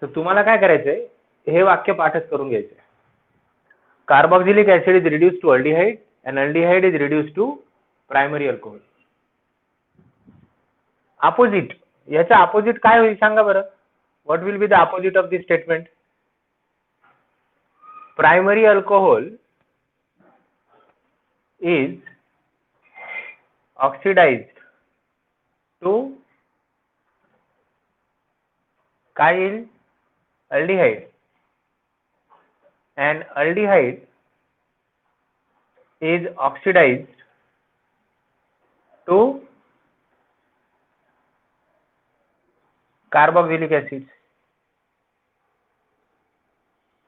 तर तुम्हाला काय करायचंय, हे वाक्य पाठच करून घ्यायचंय. Carboxylic acid is reduce to aldehyde and aldehyde is reduce to primary alcohol. Opposite, याचा अपोजिट काय होईल सांगा बरं. What will be the opposite of this statement. Primary alcohol is oxidized to काय येईल, aldehyde, and aldehyde is oxidized to carboxylic acid.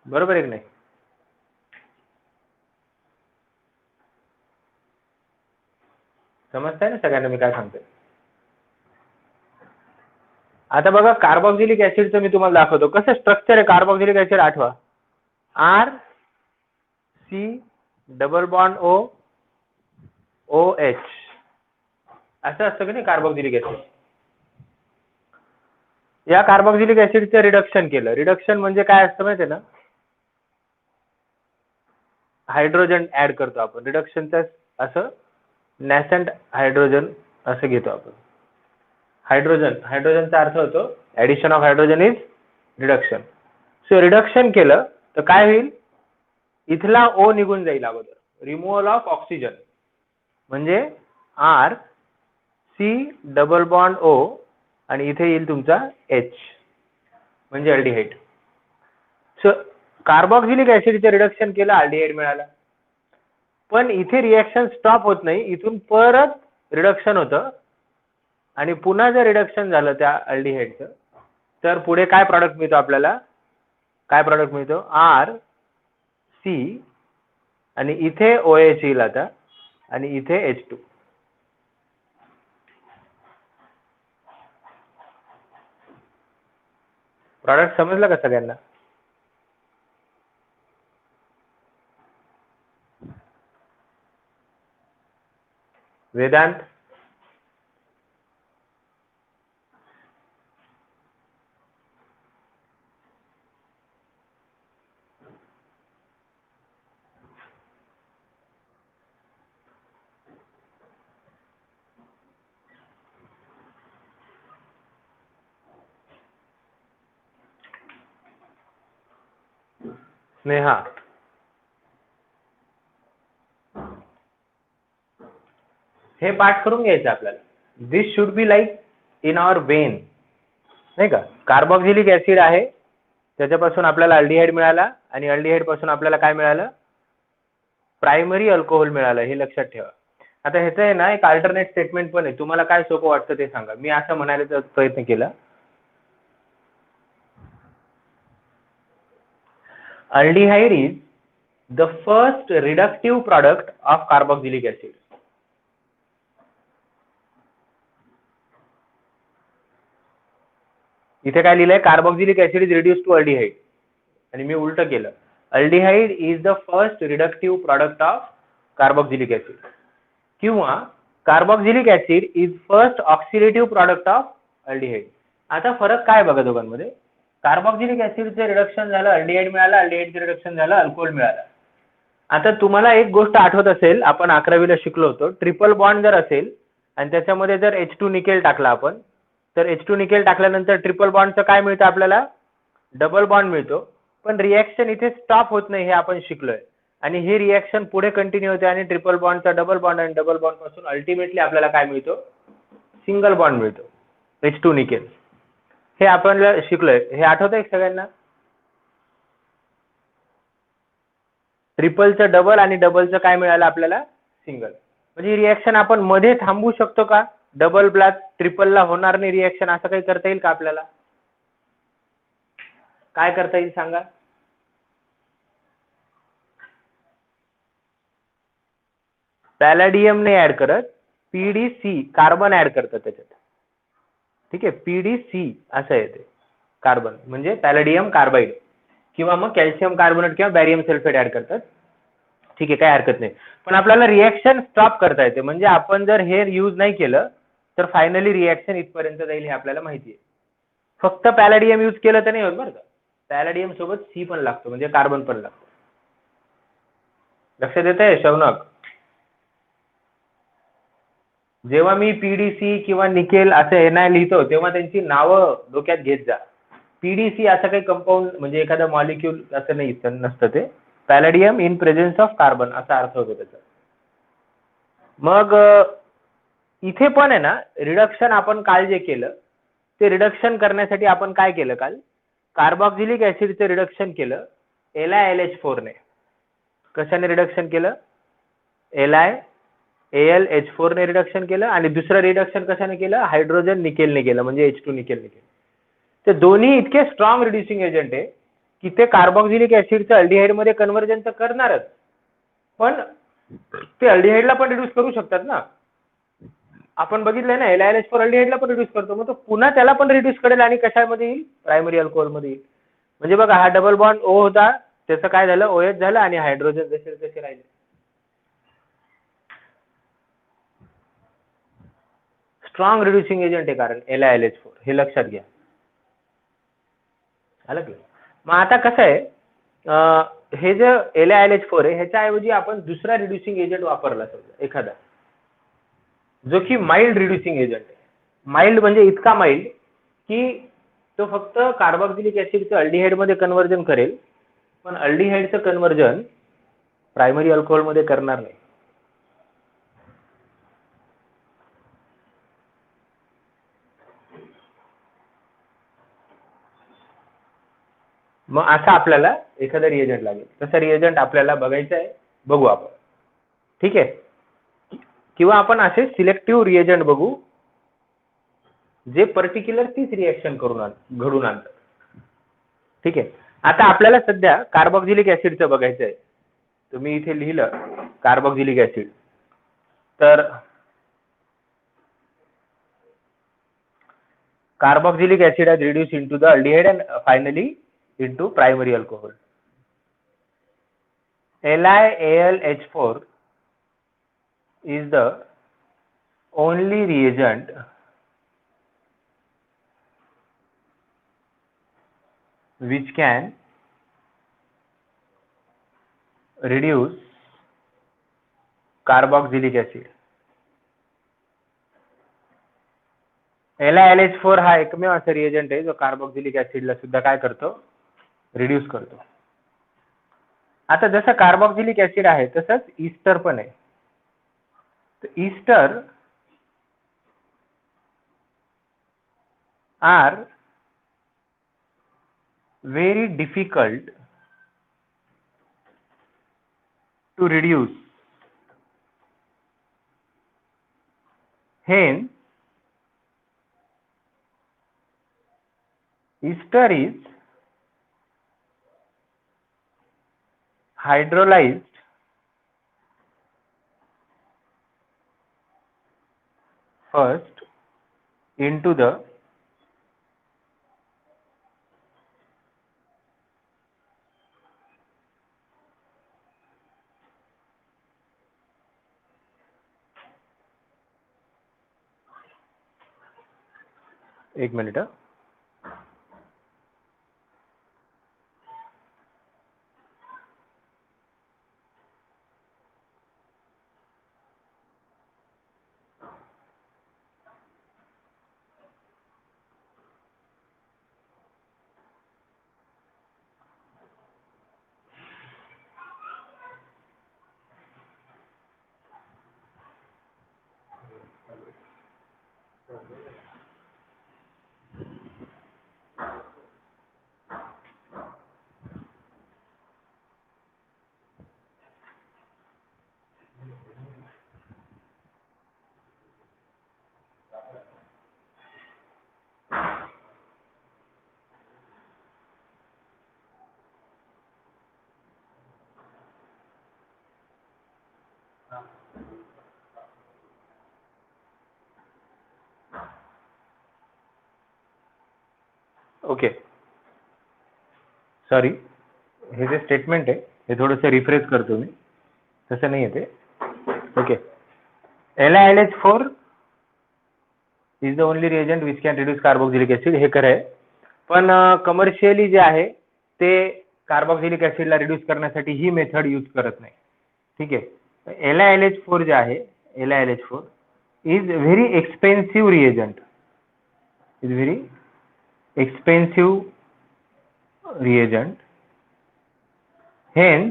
बरोबर आहे की नाही. समजताय ना सगळ्यांना मी काय सांगतोय. आता बघा कार्बोक्सिलिक ऍसिडचं मी तुम्हाला दाखवतो कसं स्ट्रक्चर आहे. कार्बोक्सिलिक ऍसिड आठवा, R C double bond O O H असं असतं की नाही कार्बोक्सिलिक ऍसिड. या कार्बोक्सिलिक ऍसिडचं रिडक्शन केलं. रिडक्शन म्हणजे काय असतं माहिती आहे ना, हायड्रोजन ऍड करतो आपण. रिडक्शनचं असं नॅसंट हायड्रोजन असं घेतो आपण. हायड्रोजनचा अर्थ होतो addition of hydrogen is reduction. So reduction केलं तर काय होईल, इथला ओ निघून जाईल अगोदर, रिमूव्हल ऑफ ऑक्सिजन, म्हणजे R C double bond O आणि इथे येईल तुमचा एच म्हणजे अल्डिहाइड. सो कार्बोक्सिलिक ऍसिडचे रिडक्शन केलं, अल्डिहाइड मिळाला. पण इथे रिएक्शन स्टॉप होत नाही, इथून परत रिडक्शन होतं आणि पुन्हा जर रिडक्शन झालं त्या अल्डिहाइडचं तर पुढे काय प्रॉडक्ट मिळतो आपल्याला, काय प्रॉडक्ट मिळतो, आर सी आणि इथे ओ एच येईल आता आणि इथे H2. प्रॉडक्ट समजलं का सगळ्यांना. वेदांत स्नेहा, हे पाठ करून घ्यायचं आपल्याला. This should be like in our vein, नाही का. कार्बोक्सिलिक ऍसिड आहे, त्याच्यापासून आपल्याला अल्डिहाइड मिळाला आणि अल्डिहाइड पासून आपल्याला काय मिळालं, प्रायमरी अल्कोहोल मिळालं. हे लक्षात ठेवा. आता ह्याचं आहे ना एक अल्टरनेट स्टेटमेंट पण आहे. तुम्हाला काय सोपं वाटतं ते सांगा. मी असं म्हणायचा प्रयत्न केला, aldehyde is the first reductive product of carboxylic acid. इथे काय लिहिलंय, carboxylic acid is reduce to aldehyde आणि मी उलट केलं, aldehyde is the first reductive product of carboxylic acid, किंवा carboxylic acid is first oxidative product of aldehyde. आता फरक काय बघा दोघांमध्ये. कार्बोक्सिलिक ऍसिडचे रिडक्शन झालं, अल्डिहाइड मिळालं, अल्डिहाइडचे रिडक्शन झालं, अल्कोहोल मिळाला. आता तुम्हाला एक गोष्ट आठवत असेल, आपण 11वीला शिकलो होतो, ट्रिपल बॉन्ड जर असेल आणि त्याच्यामध्ये जर H2 निकेल टाकला आपण, तर H2 निकेल टाकल्यानंतर ट्रिपल बॉन्डचं काय मिळतं आपल्याला, डबल बॉन्ड मिळतो. पण रिएक्शन इथे स्टॉप होत नाही, हे आपण शिकलोय. आणि ही रिएक्शन पुढे कंटिन्यू होते आणि ट्रिपल बॉन्डचा डबल बॉन्ड आणि डबल बॉन्ड पासून अल्टिमेटली आपल्याला काय मिळतो, सिंगल बॉन्ड मिळतो, H2 निकेल. हे आपण शिकलोय, हे आठवतंय सगळ्यांना. ट्रिपलचं डबल आणि डबलचं काय मिळालं आपल्याला, सिंगल. म्हणजे रिएक्शन आपण मध्ये थांबवू शकतो का, डबल ब्लॅक ट्रिपलला होणार नाही रिएक्शन, असं काही करता येईल का आपल्याला, काय करता येईल सांगा. पॅलेडियम नाही ऍड करत, PDC कार्बन ऍड करतात त्याच्यात. ठीक आहे, PDC असं आहे ते कार्बन, म्हणजे पॅलेडियम कार्बाइड किंवा मग कॅल्शियम कार्बोनेट किंवा बॅरियम सल्फेट ऍड करतात. ठीक आहे, काय हरकत नाही. पण आपल्याला रिएक्शन स्टॉप करता येते, म्हणजे आपण जर हे यूज नाही केलं तर फायनली रिएक्शन इथपर्यंत जाईल, हे आपल्याला माहिती आहे. फक्त पॅलेडियम यूज केलं तर नाही होत बरं का, पॅलेडियम सोबत सी पण लागतो, म्हणजे कार्बन पण लागतो. लक्षात येतंय शौनक? जेव्हा मी पीडीसी किंवा निकेल असं NI लिहितो तेव्हा त्यांची नावं डोक्यात घेत जा. पीडीसी असं काही कंपाऊंड म्हणजे एखादा मॉलिक्यूल असं नाही नसतं, ते पॅलेडियम इन प्रेझेन्स ऑफ कार्बन असा अर्थ होतो त्याचा. मग इथे पण आहे ना, रिडक्शन आपण काल जे केलं ते रिडक्शन करण्यासाठी आपण काय केलं, काल कार्बोक्सिलिक ऍसिडचं रिडक्शन केलं LiLH4 ने. कशाने रिडक्शन केलं? LiAlH4 ने रिडक्शन केलं, आणि दुसरं रिडक्शन कशाने केलं? हायड्रोजन निकेलने केलं, म्हणजे H2 निकेलने केलं. ते दोन्ही इतके स्ट्रॉंग रिड्युसिंग एजंट आहे की ते कार्बोक्सिलिक ऍसिडचं अल्डिहाइड मध्ये कन्व्हर्जन तर करणारच, पण ते अल्डिहाइडला पण रिड्यूस करू शकतात ना. आपण बघितलंय ना, LiLH4 अल्डिहाइडला पण रिड्यूस करतो, मग तो पुन्हा त्याला पण रिड्यूस करेल आणि कशामध्ये येईल? प्रायमरी अल्कोहोल मध्ये येईल. म्हणजे बघा, हा डबल बॉन्ड O होता, त्याचं काय झालं? OH झालं, आणि हायड्रोजन जसे तसे राहिले. स्ट्रॉंग रिड्युसिंग एजंट आहे कारण LiLH4, हे लक्षात घ्या. आलं की? मग आता कसं आहे, हे जे LiLH4 आहे ह्याच्याऐवजी आपण दुसरा रिड्युसिंग एजंट वापरला समजा एखादा, जो की माइल्ड रिड्युसिंग एजंट आहे. माइल्ड म्हणजे इतका माइल्ड की तो फक्त कार्बोक्सिलिक ऍसिडचं अल्डिहाइड मध्ये कन्व्हर्जन करेल, पण अल्डिहाइडचं कन्व्हर्जन प्रायमरी अल्कोहोल मध्ये करणार नाही. मग असं आपल्याला एखादा रिएजंट लागेल, तसं रिएजंट आपल्याला बघायचं आहे, बघू आपण. ठीक आहे, किंवा आपण असे सिलेक्टिव्ह रिएजंट बघू जे पर्टिक्युलर तीच रिएक्शन घडून आणतात. ठीक आहे, आता आपल्याला सध्या कार्बोक्सिलिक ऍसिडचं बघायचं आहे. तुम्ही इथे लिहिलं कार्बोक्सिलिक ऍसिड, तर carboxylic acid has reduced into the aldehyde and finally into primary alcohol. LiAlH4 is the only reagent which can reduce carboxylic acid. LiLH4 हा एकमेव असा रिएजंट आहे जो कार्बोक्सिलिक ऍसिडला सुद्धा काय करतो? रिड्यूस करतो. आता जसं कार्बोक्सिलिक ऍसिड आहे तसंच ईस्टर पण आहे. तर ester are very difficult to reduce. Hence, ester is hydrolyzed first into the एक मिनिट. ओके, सॉरी, हे जे स्टेटमेंट आहे हे थोडंसं रिफ्रेश करतो मी, तसं नाही येते. Okay, LiLH4 is the only reagent which can reduce carboxylic acid, हे खरं आहे. पण कमर्शियली जे आहे ते कार्बोक्सिलिक ऍसिडला रिड्यूस करण्यासाठी ही मेथड यूज करत नाही. ठीक आहे. LiLH4 जे आहे, LiLH4 is very expensive reagent, is very expensive reagent. Hence,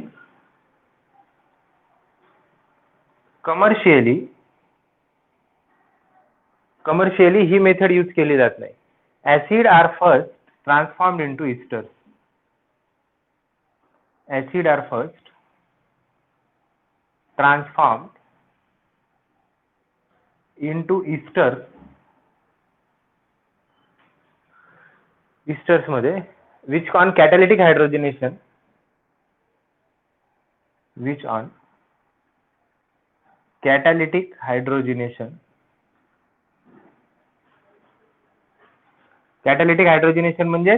commercially he method use केली जात नाही. Acid are first transformed into esters. Acid are first transformed into esters. Esters मध्ये which on catalytic hydrogenation, which on catalytic hydrogenation, catalytic hydrogenation म्हणजे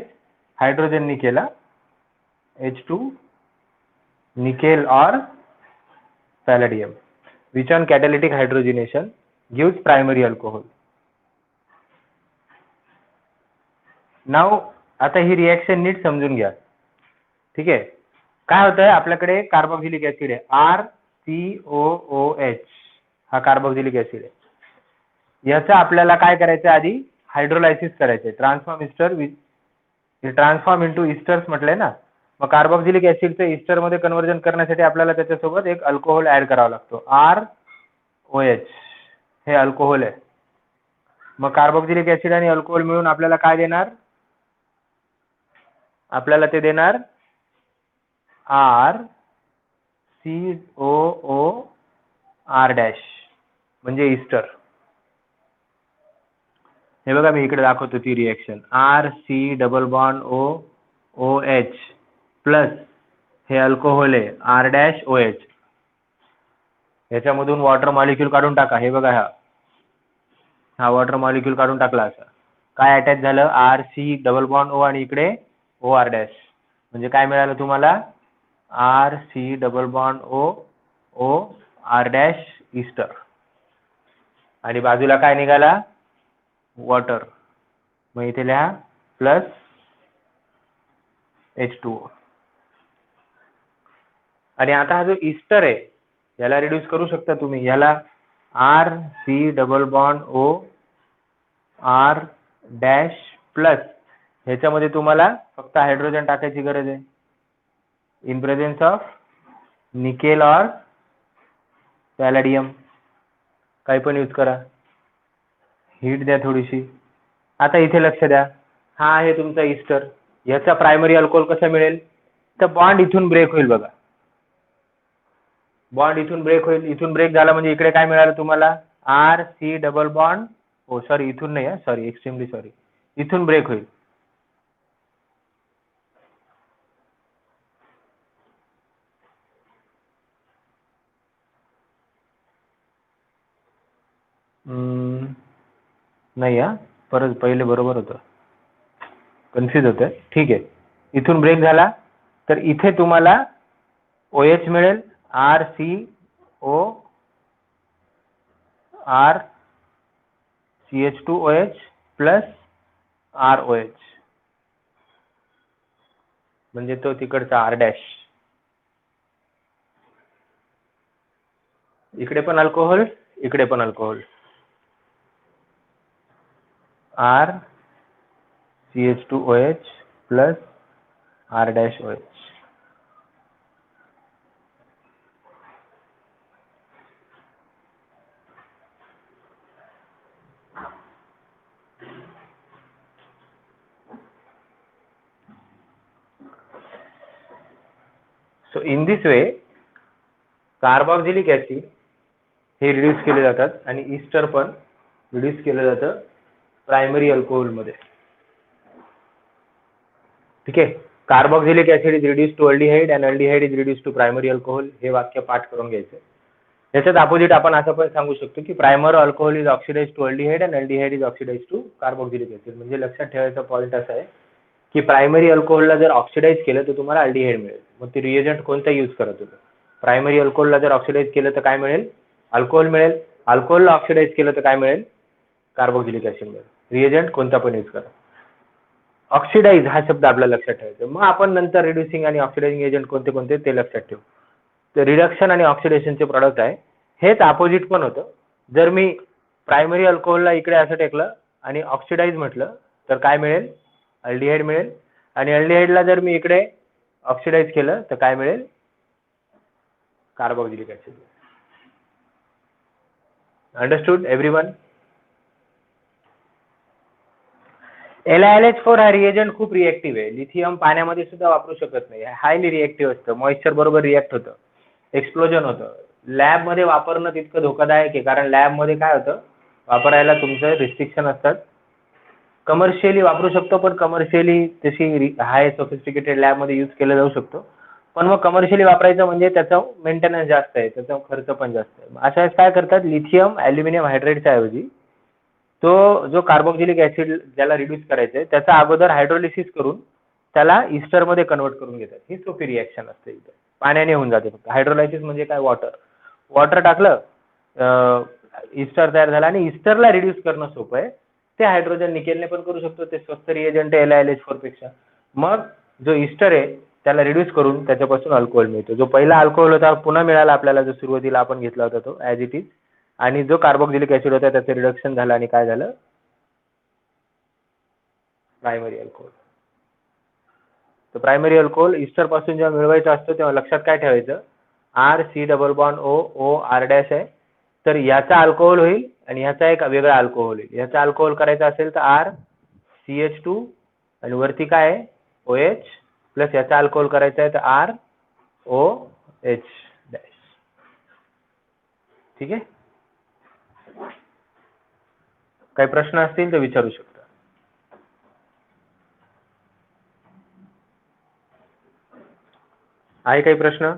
hydrogen निकेला H2 nickel or palladium, which on catalytic hydrogenation gives primary alcohol. Now आता ही reaction नीट समजून घ्या. ठीक आहे. काय होत आहे, आपल्याकडे कार्बोक्सिलिक ऍसिड आहे RCOOH, हा कार्बोक्सिलिक ऍसिड आहे. याचं आपल्याला काय करायचं, आधी हायड्रोलायसिस करायचंय. ट्रान्सफॉर्म इंटू इस्टर्स म्हटलंय ना. मग कार्बोक्सिलिक ऍसिडचं इस्टर मध्ये कन्व्हर्जन करण्यासाठी आपल्याला त्याच्यासोबत एक अल्कोहोल ऍड करावा लागतो, ROH. हे अल्कोहोल आहे. मग कार्बोक्सिलिक ऍसिड आणि अल्कोहोल मिळून आपल्याला काय देणार, आपल्याला ते देणार RCOOR- म्हणजे इस्टर. हे बघा, मी इकडे दाखवतो ती रिएक्शन. RC≡OOH प्लस हे अल्कोहोल आहे R'OH. याच्यामधून वॉटर मॉलिक्यूल काढून टाका. हे बघा, हा वॉटर मॉलिक्यूल काढून टाकला. असा काय अटॅच झालं, RC≡O आणि इकडे OR'. म्हणजे काय मिळालं तुम्हाला, RC≡OOR' इस्टर. आणि बाजूला काय निघाला, वॉटर. मग इथे लिहा प्लस H2O. आणि आता हा जो इस्टर आहे याला रिड्यूस करू शकता तुम्ही. याला RC≡OR' प्लस ह्याच्यामध्ये तुम्हाला फक्त हायड्रोजन टाकायची गरज आहे. इन प्रेझेन्स ऑफ निकेल और पॅलेडियम, काही पण यूज करा. हीट द्या थोडीशी. आता इथे लक्ष द्या, हा आहे तुमचा इस्टर. याचा प्रायमरी अल्कोहोल कसा मिळेल, तर बॉन्ड इथून ब्रेक होईल. बघा, बॉन्ड इथून ब्रेक होईल. इथून ब्रेक झाला म्हणजे इकडे काय मिळालं तुम्हाला, RC≡, ओ सॉरी, इथून नाही, सॉरी, एक्स्ट्रीमली सॉरी, इथून ब्रेक होईल. नाही, परत पहिले बरोबर होतं, कन्फ्यूज होतं. ठीक आहे. इथून ब्रेक झाला तर इथे तुम्हाला OH मिळेल, RCOR-CH2OH प्लस ROH, म्हणजे तो तिकडचा R'. इकडे पण अल्कोहोल, इकडे पण alcohol, RCH2OH plus R'OH. So in this way carboxylic acid हे रिड्यूस केले जातात आणि इस्टर पण रिड्यूस केलं जातं प्रायमरी अल्कोहोल मध्ये. ठीक आहे. Carboxylic acid is reduce to aldehyde and aldehyde is reduce to primary alcohol. हे वाक्य पाठ करून घ्यायचं. याच्यात अपोजिट आपण असं पण सांगू शकतो की primary alcohol is oxidize to aldehyde and aldehyde is oxidize to carboxylic acid. म्हणजे लक्षात ठेवायचा पॉईंट असा आहे की प्रायमरी अल्कोहोलला जर ऑक्सिडाइज केलं तर तुम्हाला अल्डिहाइड मिळेल. मग ते रिएजंट कोणता यूज करत होतं. प्रायमरी अल्कोहोलला जर ऑक्सिडाइज केलं तर काय मिळेल, अल्कोहोल मिळेल. अल्कोहोलला ऑक्सिडाइज केलं तर काय मिळेल, कार्बोक्सिलिक ऍसिड मिळेल. रिएजंट कोणता पण यूज करा. ऑक्सिडाइज हा शब्द आपल्या लक्षात ठेवायचा. मग आपण नंतर रिड्युसिंग आणि ऑक्सिडाइजिंग एजंट कोणते कोणते ते लक्षात ठेवू. तर रिडक्शन आणि ऑक्सिडेशनचे प्रोडक्ट आहे. हेच अपोजिट पण होतं. जर मी प्रायमरी अल्कोहोलला इकडे असं टेकलं आणि ऑक्सिडाइज म्हटलं तर काय मिळेल? अल्डिहाइड मिळेल. आणि अल्डिहाइडला जर मी इकडे ऑक्सिडाइज केलं तर काय मिळेल? Carboxylic acid. Understood everyone? LiLH4 हा रिएजंट खूप रिएक्टिव्ह आहे. लिथियम पाण्यामध्ये सुद्धा वापरू शकत नाही. हायली रिएक्टिव्ह असतं. मॉइश्चर बरोबर रिएक्ट होतं. एक्सप्लोजन होतं. लॅबमध्ये वापरणं तितकं धोकादायक आहे, कारण लॅबमध्ये काय होतं, वापरायला तुमचं रिस्ट्रिक्शन असतात. कमर्शियली वापरू शकतो, पण कमर्शियली तशी हाय सोफिस्टिकेटेड लॅबमध्ये यूज केलं जाऊ शकतो. पण मग कमर्शियली वापरायचं म्हणजे त्याचा मेंटेनन्स जास्त आहे, त्याचा खर्च पण जास्त आहे. अशा वेळेस काय करतात, लिथियम ॲल्युमिनियम हायड्रेटच्या ऐवजी तो जो कार्बोक्सिलिक ऍसिड ज्याला रिड्यूस करायचं आहे त्याचा अगोदर हायड्रोलिसिस करून त्याला इस्टरमध्ये कन्वर्ट करून घेतात. ही सोपी रिॲक्शन असते. इथे पाण्याने होऊन जाते. फक्त हायड्रोलायसिस म्हणजे काय, वॉटर टाकलं, इस्टर तयार झाला. आणि इस्टरला रिड्यूस करणं सोपं आहे. ते हायड्रोजन निकेलने पण करू शकतो. ते स्वस्त रिएजंट आहे LiLH4 पेक्षा. मग जो इस्टर आहे त्याला रिड्यूस करून त्याच्यापासून अल्कोहोल मिळतो. जो पहिला अल्कोहोल होता पुन्हा मिळाला आपल्याला, जो सुरुवातीला आपण घेतला होता तो ॲज इट इज. आणि जो कार्बोक्सिलिक ऍसिड होता त्याचं रिडक्शन झालं आणि काय झालं? Primary alcohol. तर प्रायमरी अल्कोहोल इस्टर पासून जेव्हा मिळवायचं असतं तेव्हा लक्षात काय ठेवायचं, RC≡O R' आहे. तर याचा अल्कोहोल होईल आणि ह्याचा एक वेगळा अल्कोहोल होईल. ह्याचा अल्कोहोल करायचा असेल तर RCH2 आणि वरती काय आहे OH प्लस याचा अल्कोहोल करायचा आहे तर ROH'. ठीक आहे. काही प्रश्न असतील तर विचारू शकता. आहे काही प्रश्न?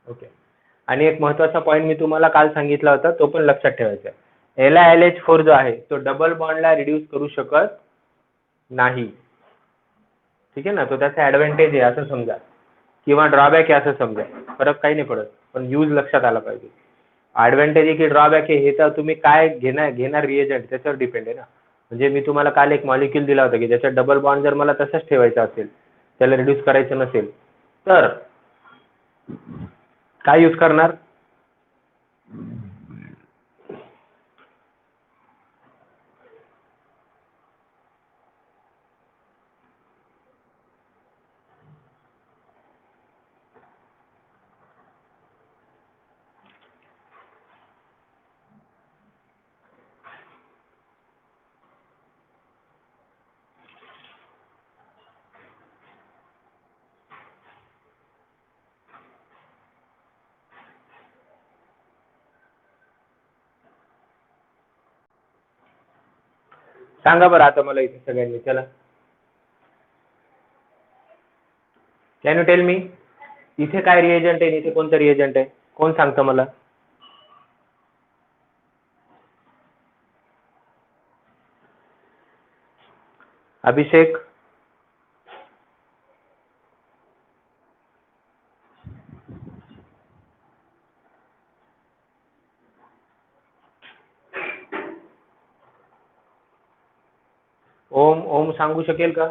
ओके. आणि एक महत्वाचा पॉईंट मी तुम्हाला काल सांगितला होता, तो पण लक्षात ठेवायचा. LiLH4 जो आहे तो डबल बॉन्डला रिड्यूस करू शकत नाही. ठीक आहे ना. तो त्याचा ऍडव्हान्टेज आहे असं समजा, किंवा ड्रॉबॅक आहे असं समजा. फरक काही नाही पडत, पण यूज लक्षात आला पाहिजे. ऍडव्हान्टेज आहे की ड्रॉबॅक आहे हे तर तुम्ही काय घेणार रिएजंट त्याच्यावर डिपेंड आहे ना. म्हणजे मी तुम्हाला काल एक मॉलिक्यूल दिला होता की ज्याचा डबल बॉन्ड जर मला तसंच ठेवायचा असेल, त्याला रिड्यूस करायचं नसेल, तर काय यूज करणार? सांगा बरं आता मला इथे सगळ्यांनी. चला, कॅन यू टेल मी इथे काय रिएजंट आहे, इथे कोणतं रिएजंट आहे? कोण सांगतं मला? अभिषेक? ओम सांगू शकेल का?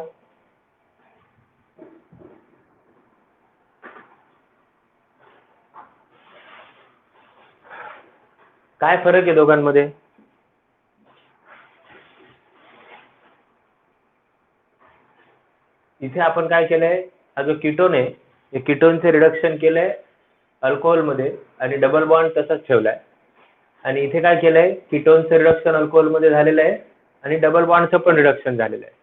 काय फरक आहे दोघांमध्ये? इथे आपण काय केलंय, हा जो कीटोन आहे हे कीटोनचे रिडक्शन केलंय अल्कोहोलमध्ये आणि डबल बॉन्ड तसाच ठेवलाय. आणि इथे काय केलंय, कीटोनचं रिडक्शन अल्कोहोलमध्ये झालेलं आहे आणि डबल बॉन्डचं पण रिडक्शन झालेलं आहे.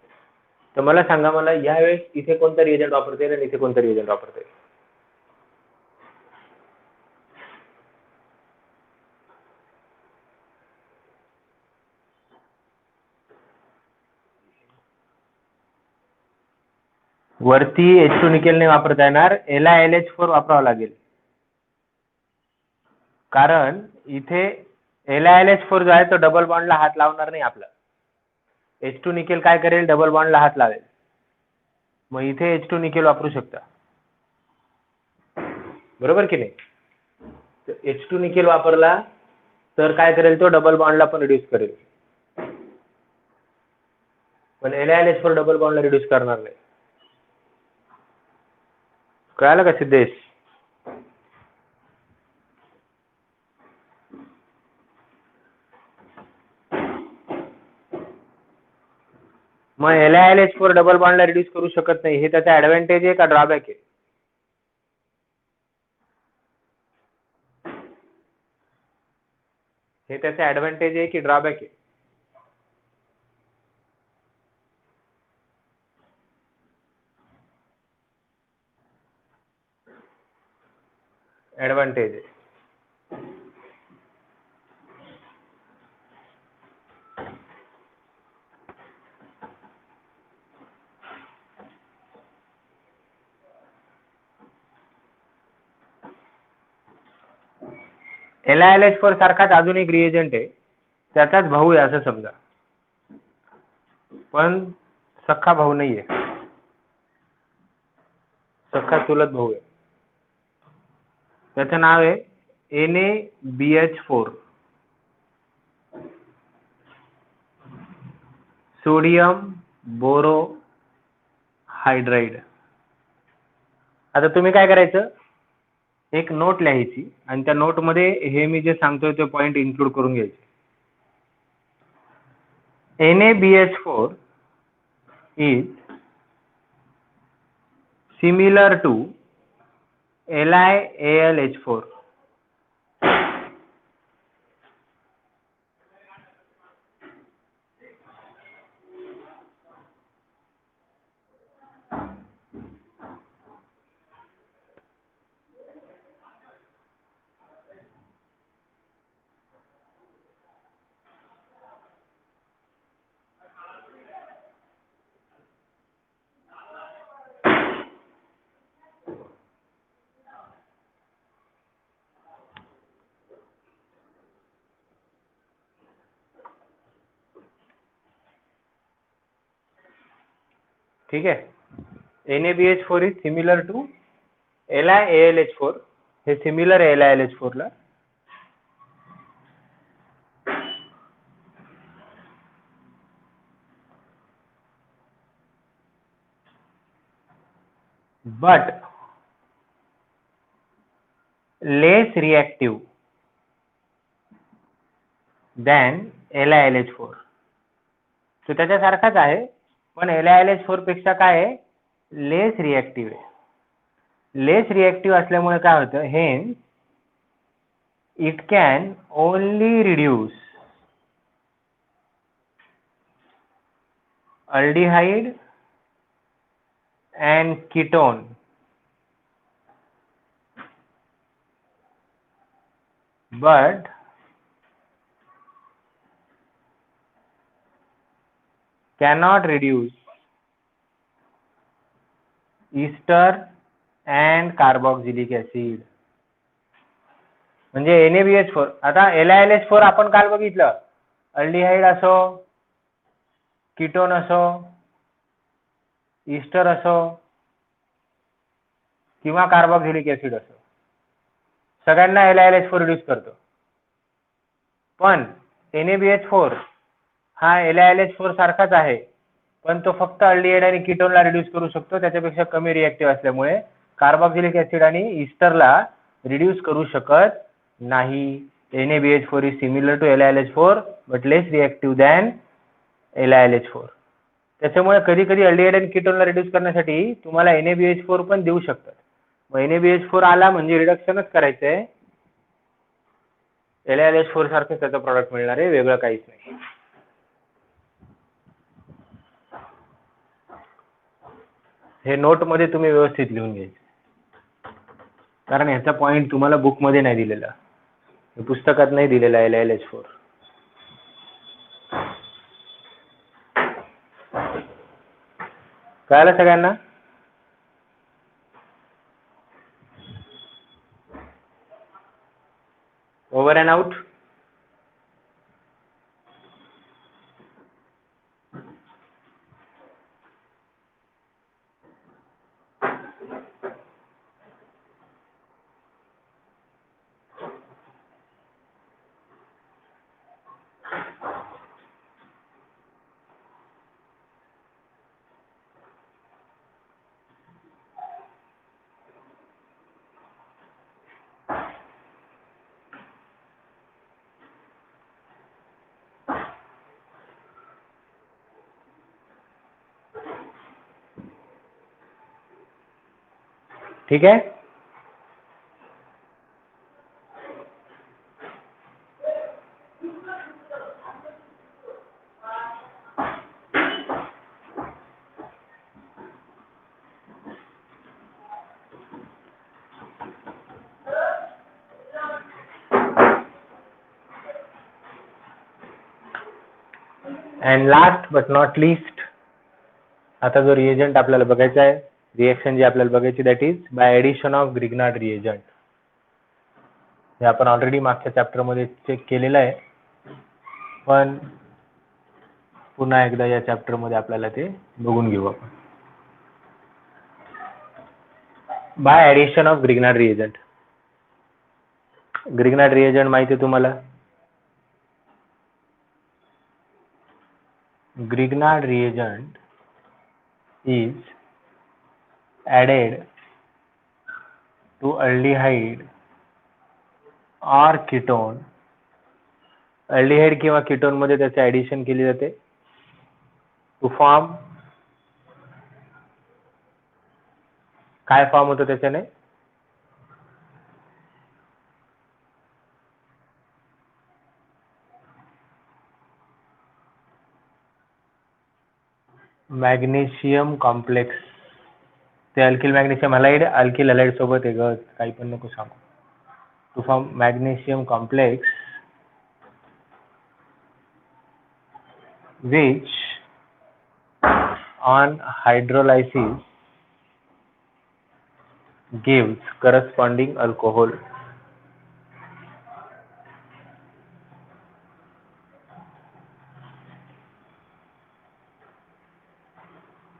तर मला सांगा, मला यावेळेस इथे कोणतं रिएजंट वापरता येईल आणि इथे कोणतं रिएजंट वापरता येईल? वरती H2 निकेलने वापरता येणार, LiLH4 वापरावं लागेल. कारण इथे LiLH4 जो आहे तो डबल बॉन्डला हात लावणार नाही आपला. H2 निकेल काय करेल, डबल बॉन्डला हात लावेल. मग इथे H2 निकेल वापरू शकता. बरोबर की नाही. H2 निकेल वापरला तर काय करेल, तो डबल बॉन्डला पण रिड्यूस करेल, पण LiOH4 डबल बॉन्डला रिड्यूस करणार नाही. कळालं का सिद्धेश? मग LiOH4 डबल बॉन्डला रिड्यूस करू शकत नाही, हे त्याचा ऍडव्हान्टेज आहे का ड्रॉबॅक आहे? हे त्याचा ऍडव्हान्टेज आहे की ड्रॉबॅक आहे? ऍडव्हान्टेज आहे. LiOH4 सारखाच अजून एक रिएजंट आहे, त्याचाच भाऊ आहे असं समजा, पण सख्खा भाऊ नाहीये, सख्खा चुलत भाऊ आहे. त्याचं नाव आहे NaBH4, सोडियम बोरो हायड्राइड. आता तुम्ही काय करायचं, एक नोट लिहायची आणि त्या नोटमध्ये हे मी जे सांगतोय ते पॉइंट इन्क्लूड करून घ्यायचे. NaBH4 is similar to LiAlH4. ठीक आहे. NaBH4 is similar to LiAlH4. हे सिमिलर आहे LiLH4 ला. but less reactive than LiLH4. तो त्याच्यासारखाच आहे, पण LiLH4 पेक्षा काय आहे, लेस रिएक्टिव्ह आहे. लेस रिएक्टिव्ह असल्यामुळे काय होतं, hence it can only reduce aldehyde and ketone but cannot reduce ester and carboxylic acid. म्हणजे NaBH4. आता LiLH4 आपण काल बघितलं, अल्डिहाइड असो, कीटोन असो, ईस्टर असो किंवा कार्बोक्सिलिक ऍसिड असो, सगळ्यांना LiLH4 रिड्यूस करतो. पण NaBH4 हा LiLH4 सारखाच आहे, पण तो फक्त अल्डिहाइड आणि कीटोनला रिड्यूस करू शकतो, त्याच्यापेक्षा कमी रिएक्टिव्ह असल्यामुळे कार्बोक्सिलिक ऍसिड आणि ईस्टरला रिड्यूस करू शकत नाही. NaBH4 is similar to LiLH4 but less reactive than LiLH4. त्याच्यामुळे कधी कधी अल्डिहाइड आणि कीटोनला रिड्यूस करण्यासाठी तुम्हाला NaBH4 पण देऊ शकतात. मग NaBH4 आला म्हणजे रिडक्शनच करायचंय, LiLH4 सारखं त्याचं प्रॉडक्ट मिळणार आहे, वेगळं काहीच नाही. हे नोट मध्ये तुम्ही व्यवस्थित लिहून घ्यायचे, कारण ह्याचा पॉइंट तुम्हाला बुक मध्ये नाही दिलेला, पुस्तकात नाही दिलेला आहे LiLH4. कळालं सगळ्यांना? Over and out. ठीक है. And last but not list, आता जो रिएजंट आपल्याला बघायचा आहे, रिएक्शन जी आपल्याला बघायची, that is by addition of Grignard reagent. हे आपण ऑलरेडी मागच्या चॅप्टर मध्ये चेक केलेलं आहे, पण पुन्हा एकदा या चॅप्टर मध्ये आपल्याला ते बघून घेऊ आपण. By addition of Grignard reagent. Grignard reagent माहिती आहे तुम्हाला. Grignard reagent is added to aldehyde or ketone. Aldehyde किंवा कीटोन मध्ये त्याचे ऍडिशन केली जाते टू फॉर्म, काय फॉर्म होतो त्याच्याने, मॅग्नेशियम कॉम्प्लेक्स. ते alkyl magnesium halide, alkyl halide सोबत आहे ग, काही पण नको सांगू. To form magnesium complex which on hydrolysis gives corresponding alcohol.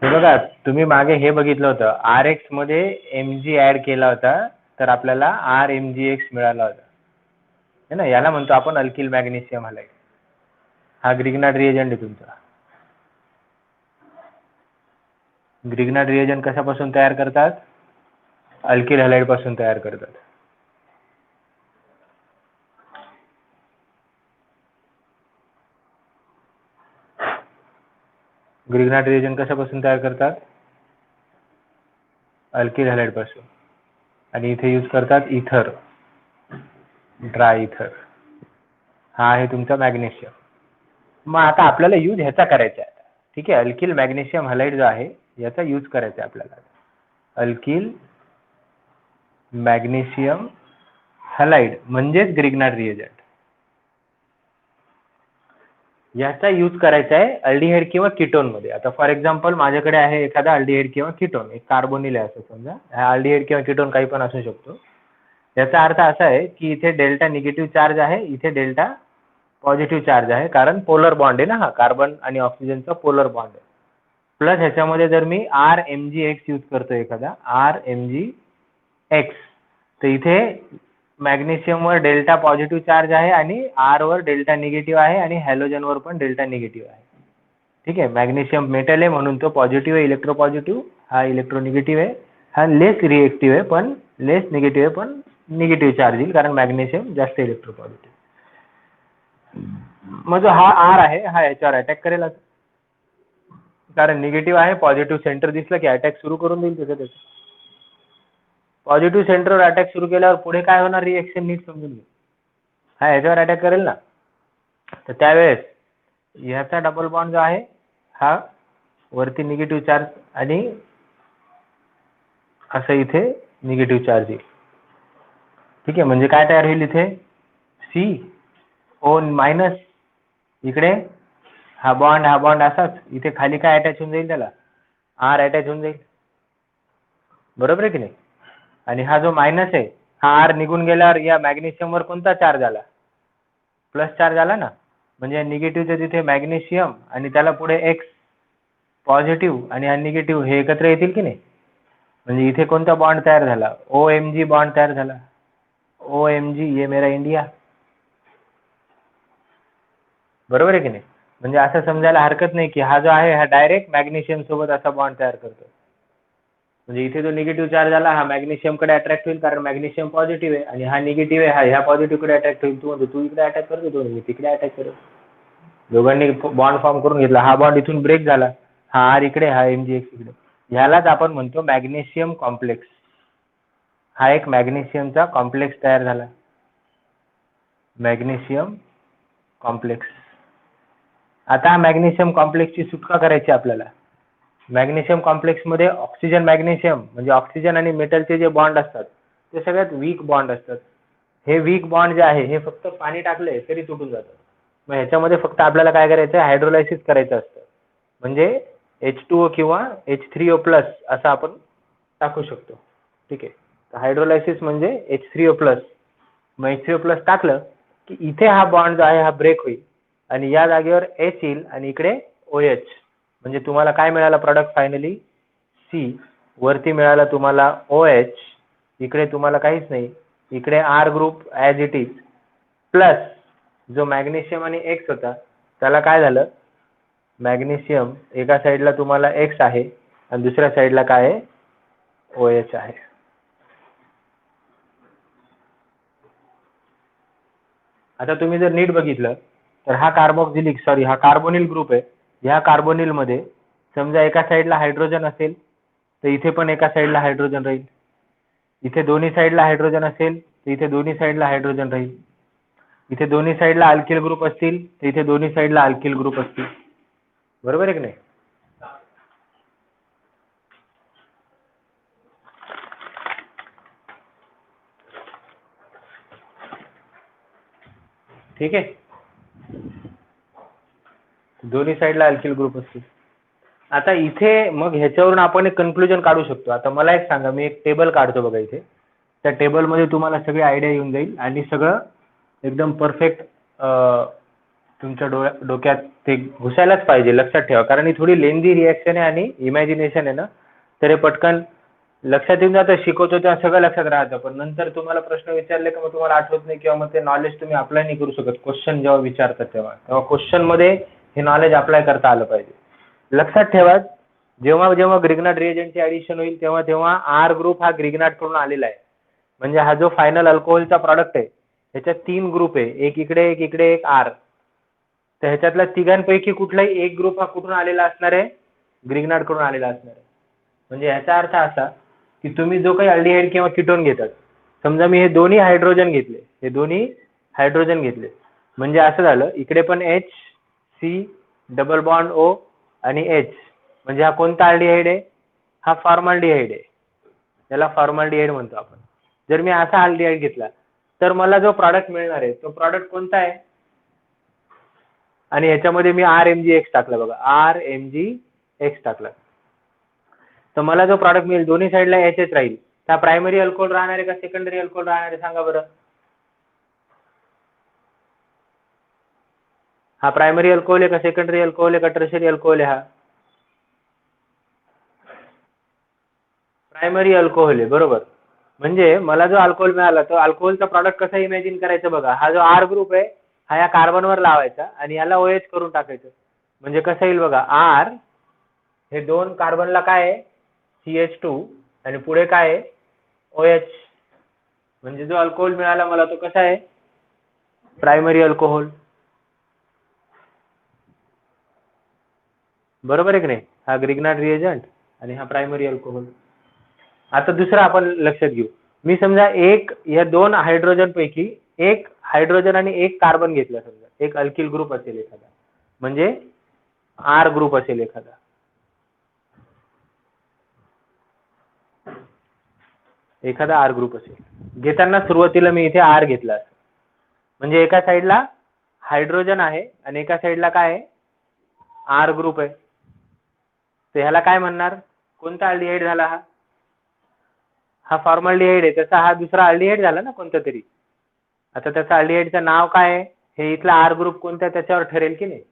हे बघा, तुम्ही मागे हे बघितलं होतं, RX मध्ये Mg ऍड केला होता तर आपल्याला RMgX मिळाला होता, है ना. याला म्हणतो आपण अल्किल मॅग्नेशियम हलाइड. हा ग्रिग्नार्ड रिएजंट आहे तुमचा. ग्रिग्नार्ड रिएजंट कशापासून तयार करतात, अल्किल हलाइड पासून तयार करतात. ग्रिग्नार्ड रिएजंट कशापासून तयार करतात, अल्किल हलाइड पासून. आणि इथे यूज करतात इथर, ड्राय इथर. हा आहे तुमचा मॅग्नेशियम. मग आता आपल्याला यूज ह्याचा करायचा आहे, ठीक आहे. अल्किल मॅग्नेशियम हलाइड जो आहे याचा यूज करायचा आहे आपल्याला. अल्किल मॅग्नेशियम हलाइड म्हणजेच ग्रिग्नार्ड रिएजंट, याचा यूज करायचा आहे अल्डिहाइड किंवा कीटोन मध्ये. आता फॉर एक्झाम्पल माझ्याकडे आहे एखादा अल्डिहाइड किंवा कीटोन, एक कार्बोनिल आहे असं समजा. हा अल्डिहाइड किंवा कीटोन काही पण असू शकतो. याचा अर्थ असा आहे की इथे डेल्टा निगेटिव्ह चार्ज आहे, इथे डेल्टा पॉझिटिव्ह चार्ज आहे, कारण पोलर बॉन्ड आहे ना, हा कार्बन आणि ऑक्सिजनचा पोलर बॉन्ड आहे. प्लस ह्याच्यामध्ये जर मी RMgX यूज करतो, एखादा RMgX, तर इथे मॅग्नेशियम वर डेल्टा पॉझिटिव्ह चार्ज आहे आणि R वर डेल्टा निगेटिव्ह आहे आणि हॅलोजन वर पण डेल्टा निगेटिव्ह आहे. ठीक आहे. मॅग्नेशियम मेटल आहे म्हणून तो पॉझिटिव्ह आहे, इलेक्ट्रोपॉझिटिव्ह. हा इलेक्ट्रोनिगेटिव्ह आहे. हा लेस रिएक्टिव्ह आहे, पण लेस निगेटिव्ह आहे, पण निगेटिव्ह चार्ज येईल कारण मॅग्नेशियम जास्त इलेक्ट्रोपॉझिटिव्ह. मग जो हा R आहे हा याच्यावर अटॅक करेल आता, कारण निगेटिव्ह आहे. पॉझिटिव्ह सेंटर दिसलं की अटॅक सुरू करून देईल त्याचं. पॉझिटिव्ह सेंटरवर अटॅक सुरू केल्यावर पुढे काय होणार रिएक्शन नीट समजून घे. हा याच्यावर अटॅक करेल ना, तर त्यावेळेस ह्याचा डबल बॉन्ड जो आहे हा वरती निगेटिव्ह चार्ज आणि असं इथे निगेटिव्ह चार्ज येईल. ठीक आहे. म्हणजे काय तयार होईल इथे, CO मायनस, इकडे हा बॉन्ड असाच, इथे खाली काय अटॅच होऊन जाईल, त्याला R अटॅच होऊन जाईल. बरोबर आहे की नाही. आणि हा जो मायनस आहे हा R निघून गेल्यावर या मॅग्नेशियमवर कोणता चार्ज आला, प्लस चार्ज आला ना. म्हणजे निगेटिव्हचे तिथे मॅग्नेशियम आणि त्याला पुढे X पॉझिटिव्ह आणि हा निगेटिव्ह हे एकत्र येतील की नाही. म्हणजे इथे कोणता बॉन्ड तयार झाला, OMG बॉन्ड तयार झाला. OMG, ये मेरा इंडिया. बरोबर आहे की नाही. म्हणजे असं समजायला हरकत नाही की हा जो आहे हा डायरेक्ट मॅग्नेशियम सोबत असा बॉन्ड तयार करतो. म्हणजे इथे जो निगेटिव्ह चार्ज आला हा मॅग्नेशियम कडे अट्रॅक्ट होईल, कारण मॅग्नेशियम पॉझिटिव्ह आहे, आणि हा निगेटिव्ह आहे, हा ह्या पॉझिटिव्ह कडे अट्रॅक्ट होईल. तू इकडे अटॅक करतो, तू मी तिकडे अटॅक करतो. दोघांनी बॉन्ड फॉर्म करून घेतला. हा बॉन्ड इथून ब्रेक झाला, हा R इकडे, हा MgX इकडे. ह्यालाच आपण म्हणतो मॅग्नेशियम कॉम्प्लेक्स. हा एक मॅग्नेशियमचा कॉम्प्लेक्स तयार झाला, मॅग्नेशियम कॉम्प्लेक्स. आता मॅग्नेशियम कॉम्प्लेक्सची सुटका करायची आपल्याला. मॅग्नेशियम कॉम्प्लेक्समध्ये ऑक्सिजन मॅग्नेशियम म्हणजे ऑक्सिजन आणि मेटलचे जे बॉन्ड असतात ते सगळ्यात वीक बॉन्ड असतात. हे वीक बॉन्ड जे आहे हे फक्त पाणी टाकले तरी तुटून जातात. मग ह्याच्यामध्ये फक्त आपल्याला काय करायचं आहे, हायड्रोलायसिस करायचं असतं. म्हणजे H2O किंवा H3O+ असं आपण टाकू शकतो. ठीक आहे. तर हायड्रोलायसिस म्हणजे H3O+. मग H3O+ टाकलं की इथे हा बॉन्ड जो आहे हा ब्रेक होईल आणि या जागेवर H येईल आणि इकडे OH. म्हणजे तुम्हाला काय मिळालं प्रॉडक्ट फायनली, C. वरती मिळाला तुम्हाला OH, इकडे तुम्हाला काहीच नाही, इकडे R group as it is, plus जो मॅग्नेशियम आणि X होता त्याला काय झालं, मॅग्नेशियम एका साईडला तुम्हाला X आहे आणि दुसऱ्या साईडला काय आहे, OH आहे. आता तुम्ही जर नीट बघितलं तर हा हा कार्बोनिल ग्रुप आहे. ह्या कार्बोनिल मध्ये समजा एका साईडला हायड्रोजन असेल तर इथे पण एका साईडला हायड्रोजन राहील. इथे दोन्ही साईडला हायड्रोजन असेल तर इथे दोन्ही साईडला हायड्रोजन राहील. इथे दोन्ही साईडला अल्किल ग्रुप असतील तर इथे दोन्ही साईडला अल्किल ग्रुप असतील. बरोबर आहे की नाही? ठीक आहे. दोन्ही साईडला अल्किल ग्रुप असतील. आता इथे मग ह्याच्यावरून आपण एक कन्क्लुजन काढू शकतो. आता मला एक सांगा, मी एक टेबल काढतो बघा इथे. त्या टेबलमध्ये तुम्हाला सगळी आयडिया येऊन जाईल आणि सगळं एकदम परफेक्ट तुमच्या डोक्यात ते घुसायलाच पाहिजे. लक्षात ठेवा, कारण ही थोडी लेंदी रिॲक्शन आहे आणि इमॅजिनेशन आहे ना, तर हे पटकन लक्षात येऊन जातं. शिकवतो तेव्हा सगळं लक्षात राहतं, पण नंतर तुम्हाला प्रश्न विचारले का मग तुम्हाला आठवत नाही किंवा मग ते नॉलेज तुम्ही अप्लाय नाही करू शकत. क्वेश्चन जेव्हा विचारतात तेव्हा क्वेश्चनमध्ये हे नॉलेज अप्लाय करता आलं पाहिजे. लक्षात ठेवा, जेव्हा जेव्हा ग्रिग्नार्ड रिएजंटची ॲडिशन होईल तेव्हा तेव्हा आर ग्रुप हा ग्रिग्नार्ड कडून आलेला आहे. म्हणजे हा जो फायनल अल्कोहोलचा प्रॉडक्ट आहे ह्याच्यात 3 ग्रुप आहे, एक इकडे एक इकडे एक आर. तर ह्याच्यातल्या तिघांपैकी कुठलाही एक ग्रुप हा कुठून आलेला असणार आहे, ग्रिग्नार्ड कडून आलेला असणार आहे. म्हणजे ह्याचा अर्थ असा की तुम्ही जो काही अल्डिहाइड किंवा कीटोन घेतात, समजा मी हे दोन्ही हायड्रोजन घेतले, म्हणजे असं झालं इकडे पण H, C, double bond O आणि H. म्हणजे हा कोणता अल्डिहाइड आहे, हा फॉर्मल्डिहाइड आहे. याला फॉर्मल्डिहाइड म्हणतो आपण. जर मी असा अल्डिहाइड घेतला तर मला जो प्रॉडक्ट मिळणार आहे तो प्रॉडक्ट कोणता आहे, आणि ह्याच्यामध्ये मी RMgX टाकला बघा, RMgX टाकला, तर मला जो प्रॉडक्ट मिळेल दोन्ही साईडला HH राहील. त्या प्रायमरी अल्कोहोल राहणार आहे का सेकंडरी अल्कोहोल राहणार आहे सांगा बरं. हा प्रायमरी अल्कोहोल आहे का सेकंडरी अल्कोहोल आहे का टर्शरी अल्कोहोल आहे? हा प्रायमरी अल्कोहोल आहे, बरोबर. म्हणजे मला जो अल्कोहोल मिळाला तो अल्कोहोलचा प्रॉडक्ट कसा इमॅजिन करायचं बघा. हा जो R ग्रुप आहे हा या कार्बनवर लावायचा आणि याला OH करून टाकायचं. म्हणजे कसं येईल बघा, R हे 2 कार्बनला काय आहे CH2 आणि पुढे काय आहे OH. म्हणजे जो अल्कोहोल मिळाला मला तो कसा आहे, प्रायमरी अल्कोहोल. बरोबर आहे की नाही? हा ग्रिग्नार्ड रिएजंट आणि हा प्रायमरी अल्कोहोल. आता दुसरा आपण लक्षात घेऊ. मी समजा या 2 हायड्रोजन पैकी एक हायड्रोजन आणि एक कार्बन घेतला, समजा एक अल्किल ग्रुप असेल एखादा, म्हणजे R ग्रुप असेल एखादा R ग्रुप असेल. घेताना सुरुवातीला मी इथे R घेतला, म्हणजे एका साईडला हायड्रोजन आहे आणि एका साईडला काय आहे, R ग्रुप आहे. तर ह्याला काय म्हणणार, कोणता अल्डिहाइड झाला हा फॉर्मल्डिहाइड आहे. त्याचा हा दुसरा अल्डिहाइड झाला ना कोणता तरी. आता त्याचा अल्डिहाइडचं नाव काय आहे हे इथला R ग्रुप कोणता त्याच्यावर ठरेल की नाही.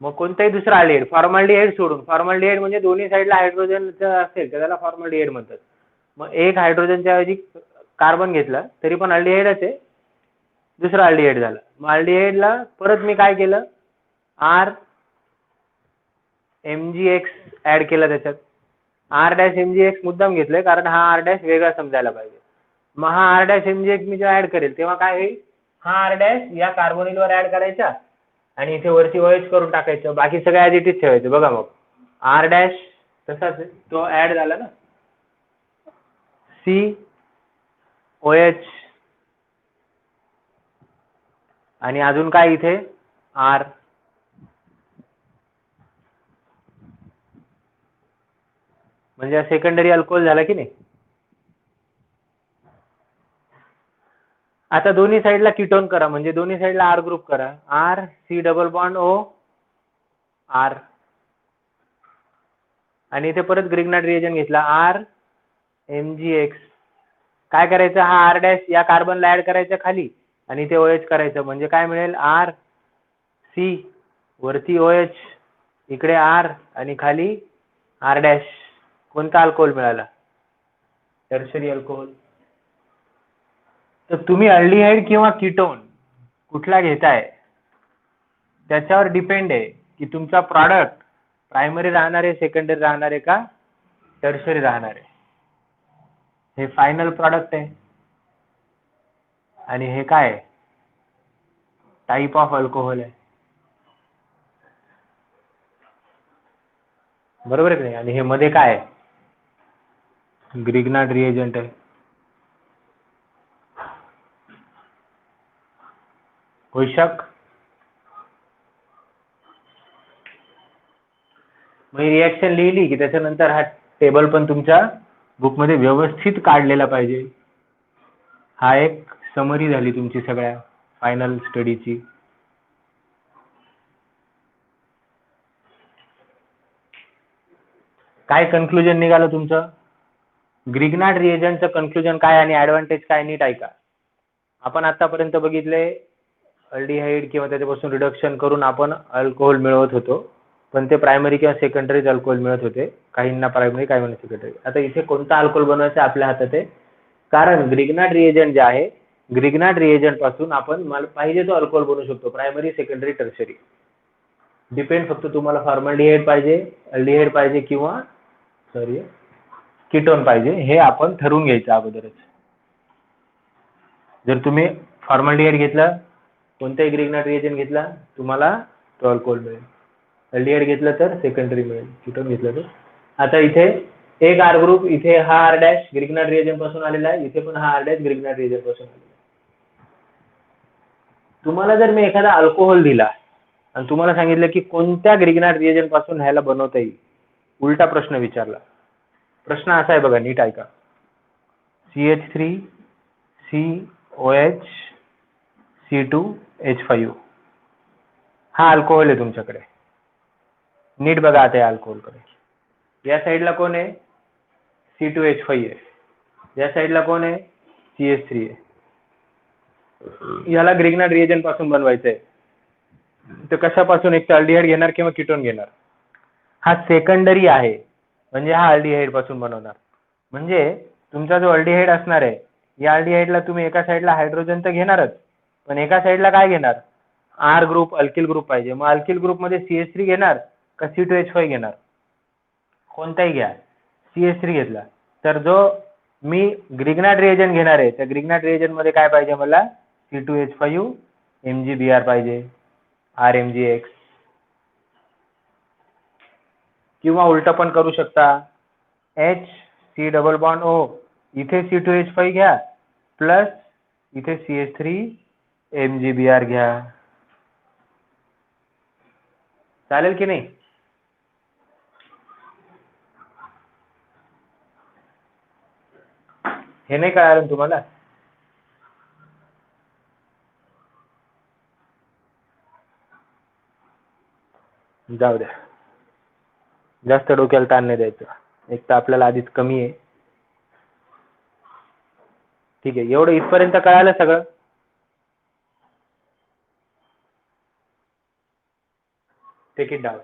मग कोणताही दुसरा अल्डिहाइड, फॉर्मल्डिहाइड सोडून, फॉर्मल्डिहाइड म्हणजे दोन्ही साईडला हायड्रोजन असेल तर त्याला फॉर्मल्डिहाइड म्हणतात. मग एक हायड्रोजनच्या ऐवजी कार्बन घेतला तरी पण अल्डिहाइडच आहे, दुसरा अल्डिहाइड झाला. मग अल्डिहाइडला परत मी काय केलं, RMgX ऍड केला त्याच्यात. R-MgX मुद्दाम घेतलंय कारण हा R- वेगळा समजायला पाहिजे. मग हा R-MgX मी जेव्हा ऍड करेल तेव्हा काय होईल, हा R- या कार्बोनिलवर ऍड करायचा आणि इथे वरती OH करून टाकायचं, बाकी सगळं ॲज इट इज ठेवायचं. बघा मग R- तसाच तो ऍड झाला ना, COH आणि अजून काय इथे R. म्हणजे सेकंडरी अल्कोहोल झाला की नाही. आता दोन्ही साईडला कीटोन करा, म्हणजे दोन्ही साईडला R ग्रुप करा. R C double bond O R आणि इथे परत ग्रिग्नार्ड रिएजन घेतला R MgX. काय करायचं, हा R डॅश या कार्बनला ऍड करायचं खाली आणि इथे OH करायचं, म्हणजे काय मिळेल R C वरती OH इकडे R आणि खाली R डॅश. कोणता अल्कोहोल मिळाला, टर्शरी अल्कोहोल. तर तुम्ही अल्डिहाइड किंवा कीटोन कुठला घेताय त्याच्यावर डिपेंड आहे की तुमचा प्रॉडक्ट प्रायमरी राहणार आहे, सेकंडरी राहणार आहे का टर्शरी राहणार आहे. हे फायनल प्रॉडक्ट आहे आणि हे काय टाइप ऑफ अल्कोहोल आहे, बरोबर आहे की नाही. आणि हे मध्ये काय आहे, ग्रिग्नार्ड रिएजंट आहे. कोई शक. मग रिएक्शन लिहिली की त्याच्यानंतर हा टेबल पण तुमच्या बुकमध्ये व्यवस्थित काढलेला पाहिजे. हा एक समरी झाली तुमची सगळ्या फायनल स्टडीची. काय कन्क्लुजन निघालं तुमचं, ग्रिग्नार्ड रिएजंटचं कन्क्लुजन काय आणि ऍडव्हान्टेज काय, नीट ऐका. आपण आतापर्यंत बघितले अल्डिहाइड किंवा त्याच्यापासून रिडक्शन करून आपण अल्कोहोल मिळवत होतो, पण ते प्रायमरी किंवा सेकंडरी अल्कोहोल मिळत होते, काहींना प्रायमरी काहींना सेकंडरी. आता इथे कोणता अल्कोहोल बनवायचा आपल्या हातात आहे, कारण ग्रिग्नार्ड रिएजंट जे आहे, ग्रिग्नार्ड रिएजंट पासून आपण पाहिजे तो अल्कोहोल बनवू शकतो, प्रायमरी सेकंडरी टर्शरी. डिपेंड फक्त तुम्हाला फॉर्मल्डिहाइड पाहिजे, अल्डिहाइड पाहिजे किंवा सॉरी कीटोन पाहिजे, हे आपण ठरवून घ्यायचं अगोदरच. जर तुम्ही फॉर्मल्डिहाइड घेतला, कोणताही ग्रिग्नार्ड रिएजंट घेतला, तुम्हाला तो अल्कोहोल मिळेल. अल्डिहाइड घेतलं तर सेकंडरी मिळेल, कीटोन घेतलं तर. आता इथे एक R ग्रुप, इथे हा R डॅश ग्रिग्नार्ड रिएजंट पासून आलेला आहे, इथे पण हा R डॅश ग्रिग्नार्ड रिएजंट पासून आलेला आहे. तुम्हाला जर मी एखादा अल्कोहोल दिला आणि तुम्हाला सांगितलं की कोणत्या ग्रिग्नार्ड रिएजंट पासून ह्याला बनवता येईल, उलटा प्रश्न विचारला. प्रश्न असा आहे बघा, नीट ऐका. CH3 COH C2H5 हा अल्कोहोल आहे तुमच्याकडे. नीट बघा आता या अल्कोहोलकडे. या साईडला कोण आहे, C2H5 आहे. या साईडला कोण आहे, CH3 आहे. याला ग्रिग्नार्ड रिएजंट पासून बनवायचं आहे. तर कशापासून, एक अल्डिहाइड घेणार किंवा कीटोन घेणार. हा सेकंडरी आहे, म्हणजे हा अल्डिहाइड पासून बनवणार. म्हणजे तुमचा जो अल्डिहाइड असणार आहे, या अल्डिहाइडला तुम्ही एका साईडला हायड्रोजन तर घेणारच, पण एका साईडला काय घेणार, R ग्रुप अल्किल ग्रुप पाहिजे. मग अल्किल ग्रुप मध्ये CH3 घेणार का C2H5 घेणार, कोणताही घ्या. CH3 घेतला तर जो मी ग्रिग्नार्ड रिएजंट घेणार आहे, त्या ग्रिग्नार्ड रिएजंट मध्ये काय पाहिजे मला, C2H5 MgBr पाहिजे, RMgX. किंवा उलट पण करू शकता, H C double bond O इथे C2H5 घ्या प्लस इथे CH3 MgBr घ्या. चालेल की नाही. हे नाही कळालं तुम्हाला, जाऊ द्या, जास्त डोक्याला ताण नाही द्यायचं. एक तर आपल्याला आधीच कमी आहे. ठीक आहे, एवढं इथपर्यंत कळालं सगळं. Take it down.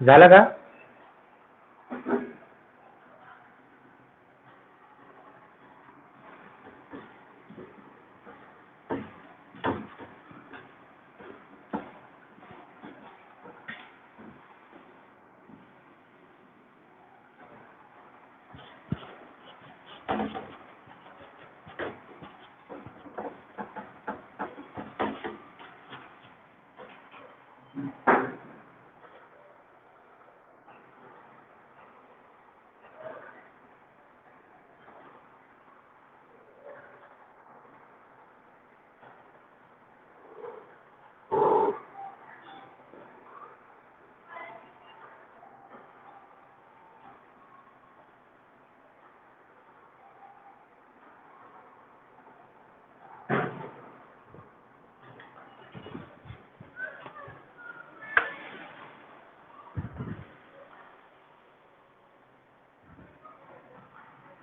झालं का?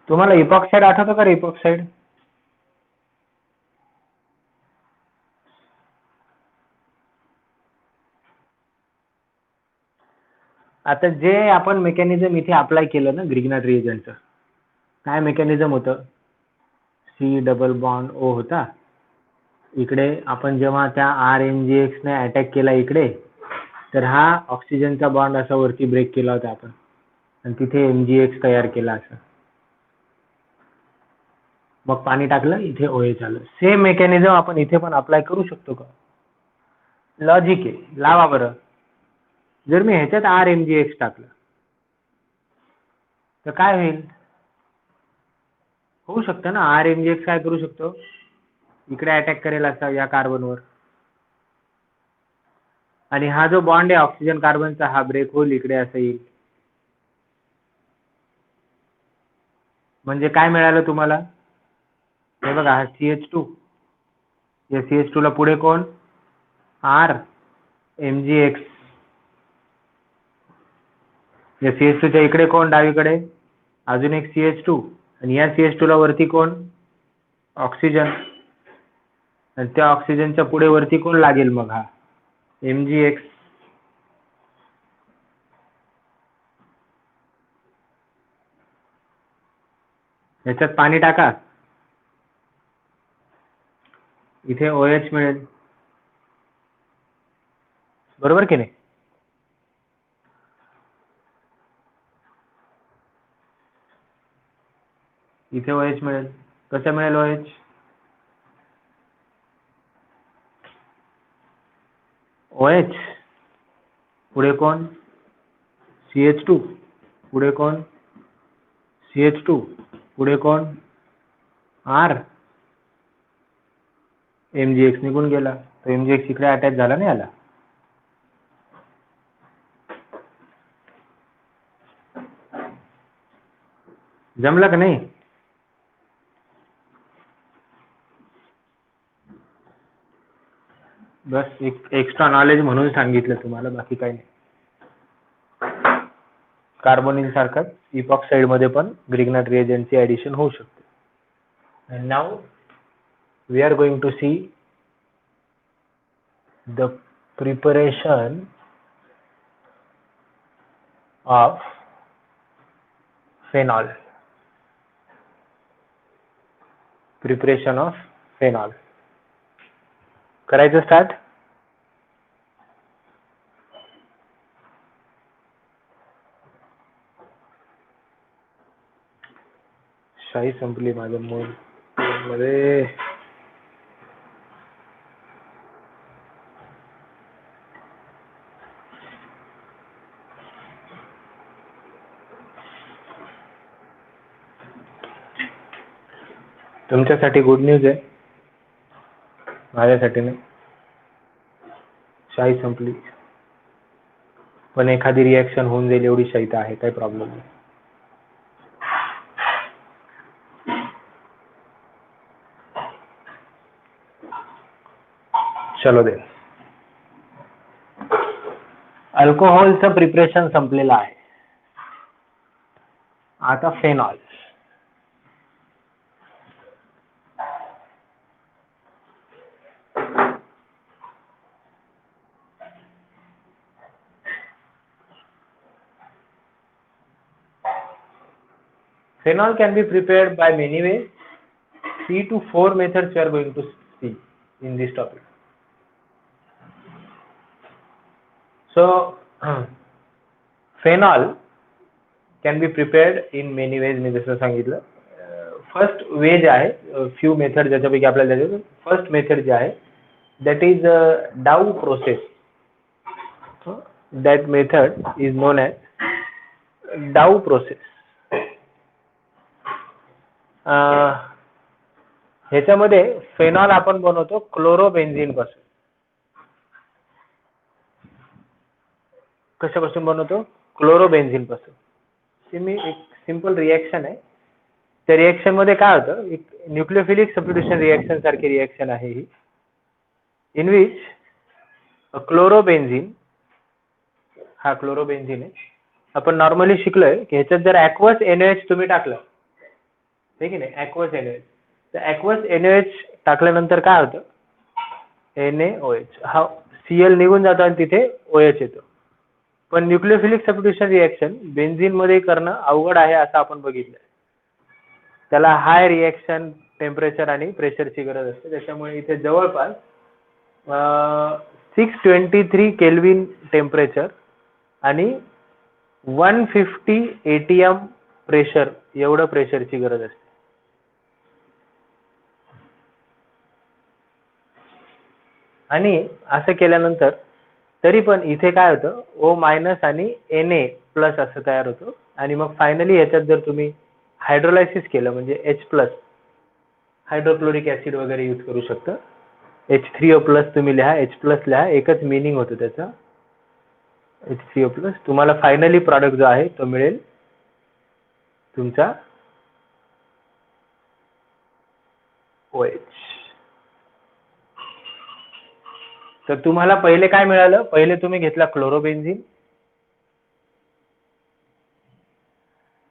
तुम्हाला इपॉक्साईड आठवतं का रे? इपॉक्साईड आता जे आपण मेकॅनिझम इथे अप्लाय केलं ना ग्रिग्नार्ड रिएजंटचं, काय मेकॅनिझम होतं? सी डबल बॉन्ड ओ होता. इकडे आपण जेव्हा त्या RMGX ने अटॅक केला इकडे, तर हा ऑक्सिजनचा बॉन्ड असा वरती ब्रेक केला होता आपण आणि तिथे MgX तयार केला असं. मग पाणी टाकलं, इथे OH आलं. सेम मेकॅनिझम आपण इथे पण अप्लाय करू शकतो का? लॉजिक आहे, लावा बरं. जर मी ह्याच्यात RMGX टाकलं तर काय होईल? होऊ शकतं ना. RMGX काय करू शकतो? इकडे अटॅक करेल असा या कार्बनवर, आणि हा जो बॉन्ड आहे ऑक्सिजन कार्बनचा हा ब्रेक होईल, इकडे असं येईल. म्हणजे काय मिळालं तुम्हाला? हे बघा, हा CH2, या CH2 ला पुढे कोण? R MgX. या CH2 च्या इकडे कोण? डावीकडे अजून एक CH2, आणि या CH2 ला वरती कोण? ऑक्सिजन. आणि त्या ऑक्सिजनच्या पुढे वरती कोण लागेल मग? हा MgX. याच्यात पाणी टाका, इथे OH मिळेल, बरोबर की नाही? इथे OH मिळेल. कसं मिळेल OH? OH पुढे कोण? CH2, पुढे कोण? CH2, पुढे कोण? R. MgX निघून गेला, तर MgX इकडे अटॅच झाला नाही आला. जमलं का नाही? बस एक एक्स्ट्रा नॉलेज म्हणून सांगितलं तुम्हाला, बाकी काही नाही. कार्बोनिल सारखंच इपॉक्साइड मध्ये पण ग्रिग्नार्ड रिएजंटची ऍडिशन होऊ शकते. And now we are going to see the preparation of phenol. Preparation of phenol. करायचं स्टार्ट? शाई संपली माझ्या मूळ मध्ये. तुमच्यासाठी गुड न्यूज आहे, माझ्यासाठी नाही. शाई संपली, पण एखादी रिॲक्शन होऊन जाईल एवढी शाई तर आहे, काही प्रॉब्लेम नाही. चलो दे. अल्कोहोलचं प्रिपरेशन संपलेलं आहे. आता phenol. Phenol can be prepared by many ways. 3 to 4 methods we are going to see in this topic. So phenol can be prepared in many ways. मी जसं सांगितलं, फर्स्ट वे जे आहे, फ्यू मेथड ज्याच्यापैकी आपल्याला द्यायचं, first method जे आहे that is Dow process. That method is known as Dow process. ह्याच्यामध्ये phenol आपण बनवतो क्लोरोबेन्झीन पासून. कशापासून बनवतो? क्लोरोबेन्झीन पासून. मी एक सिंपल रिएक्शन आहे. त्या रिएक्शन मध्ये काय होतं, एक न्यूक्लियोफिलिक सबस्टिट्यूशन रिएक्शन सारखी रिएक्शन आहे ही, इन विच क्लोरोबेन्झीन, हा क्लोरोबेन्झीन आहे. आपण नॉर्मली शिकलोय की ह्याच्यात जर ॲक्वस NaOH तुम्ही टाकलं, ठीक आहे ना, ॲक्वस NaOH, तर ॲक्वस NaOH टाकल्यानंतर काय होतं, NaOH हा Cl निघून जातो आणि तिथे OH येतो. पण न्यूक्लियोफिलिक सबस्टिट्यूशन रिएक्शन बेन्झीन मध्ये करणं अवघड आहे असं आपण बघितलं. त्याला हाय रिएक्शन टेम्परेचर आणि प्रेशरची गरज असते. त्याच्यामुळे इथे जवळपास 623 केल्विन टेम्परेचर आणि 150 ATM प्रेशर, एवढं प्रेशरची गरज असते. आणि असं केल्यानंतर तरी पण इथे काय होतं, O- आणि Na+ असं तयार होतं. आणि मग फायनली ह्याच्यात जर तुम्ही हायड्रोलायसिस केलं म्हणजे H+, हायड्रोक्लोरिक ऍसिड वगैरे यूज करू शकता. H3O+ तुम्ही लिहा, H+ लिहा, एकच मिनिंग होतं त्याचा, H3O+. तुम्हाला फायनली प्रॉडक्ट जो आहे तो मिळेल तुमचा OH. तर तुम्हाला पहिले काय मिळालं, पहिले तुम्ही घेतला क्लोरोबेन्झीन,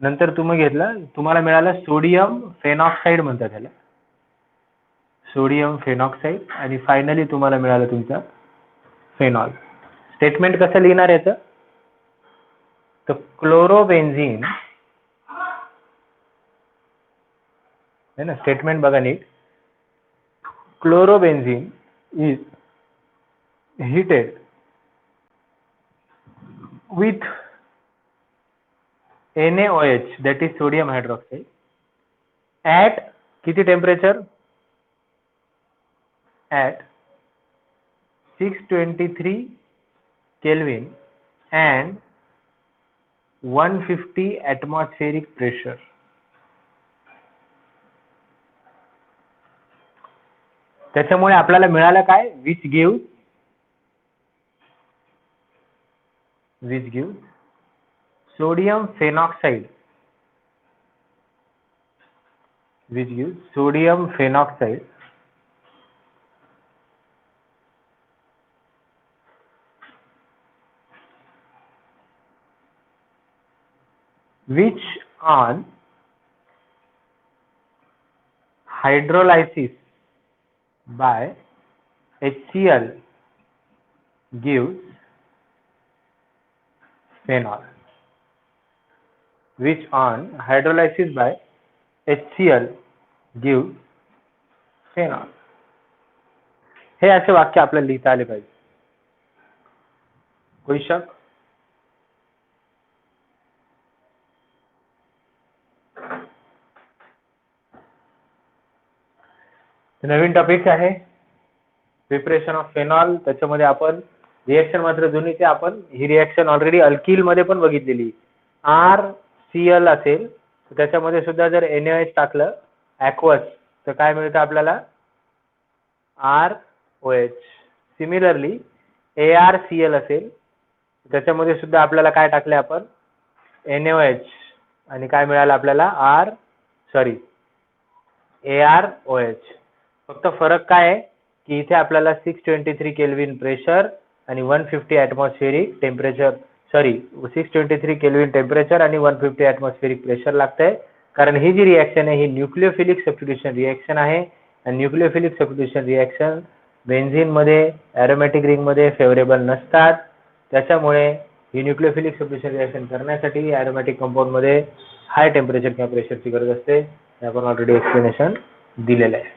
नंतर तुम्हाला मिळालं सोडियम फेनॉक्साइड म्हणतात त्याला, सोडियम फेनॉक्साइड, आणि फायनली तुम्हाला मिळालं तुमचा फेनॉल. स्टेटमेंट कसं लिहिणार याचं, तर क्लोरोबेन्झीन है ना, स्टेटमेंट बघा नीट, chlorobenzene is heated with NaOH, that is sodium hydroxide, at किती temperature, at 623 Kelvin and 150 atmospheric pressure. त्याच्यामुळे आपल्याला मिळालं काय, which gives sodium phenoxide, which on hydrolysis by HCl gives phenol, which on hydrolysis by HCl gives phenol. हे असे वाक्य आपल्याला लिहिता आले पाहिजे. कोई शक? नवीन टॉपिक आहे प्रिपरेशन ऑफ फेनॉल. त्याच्यामध्ये आपण रिएक्शन मात्र जुनीचे, आपण ही रिएक्शन ऑलरेडी अल्किल मध्ये पण बघितलेली. RCl असेल तर त्याच्यामध्ये सुद्धा जर NaOH टाकलं ॲक्वस तर काय मिळतं आपल्याला, ROH. सिमिलरली ArCl असेल त्याच्यामध्ये सुद्धा आपल्याला काय टाकले आपण, NaOH, आणि काय मिळालं आपल्याला, ArOH. फक्त फरक काय आहे की इथे आपल्याला 623 केल्विन प्रेशर आणि 150 ॲटमॉस्फेरिक टेम्परेचर, 623 केल्विन टेम्परेचर आणि 150 ॲटमॉस्फेरिक प्रेशर लागतंय. कारण ही जी रिएक्शन आहे ही न्यूक्लियोफिलिक सबस्टिट्यूशन रिएक्शन आहे. आणि न्यूक्लियोफिलिक सबस्टिट्यूशन रिएक्शन बेन्झीन मध्ये, ॲरोमॅटिक रिंग मध्ये फेवरेबल नसतात. त्याच्यामुळे ही न्यूक्लियोफिलिक सब्स्टिट्यूशन रिएक्शन करण्यासाठी एरोमॅटिक कंपाऊंड मध्ये हाय टेम्परेचर किंवा प्रेशरची गरज असते. हे आपण ऑलरेडी एक्सप्लेनेशन दिलेलं आहे.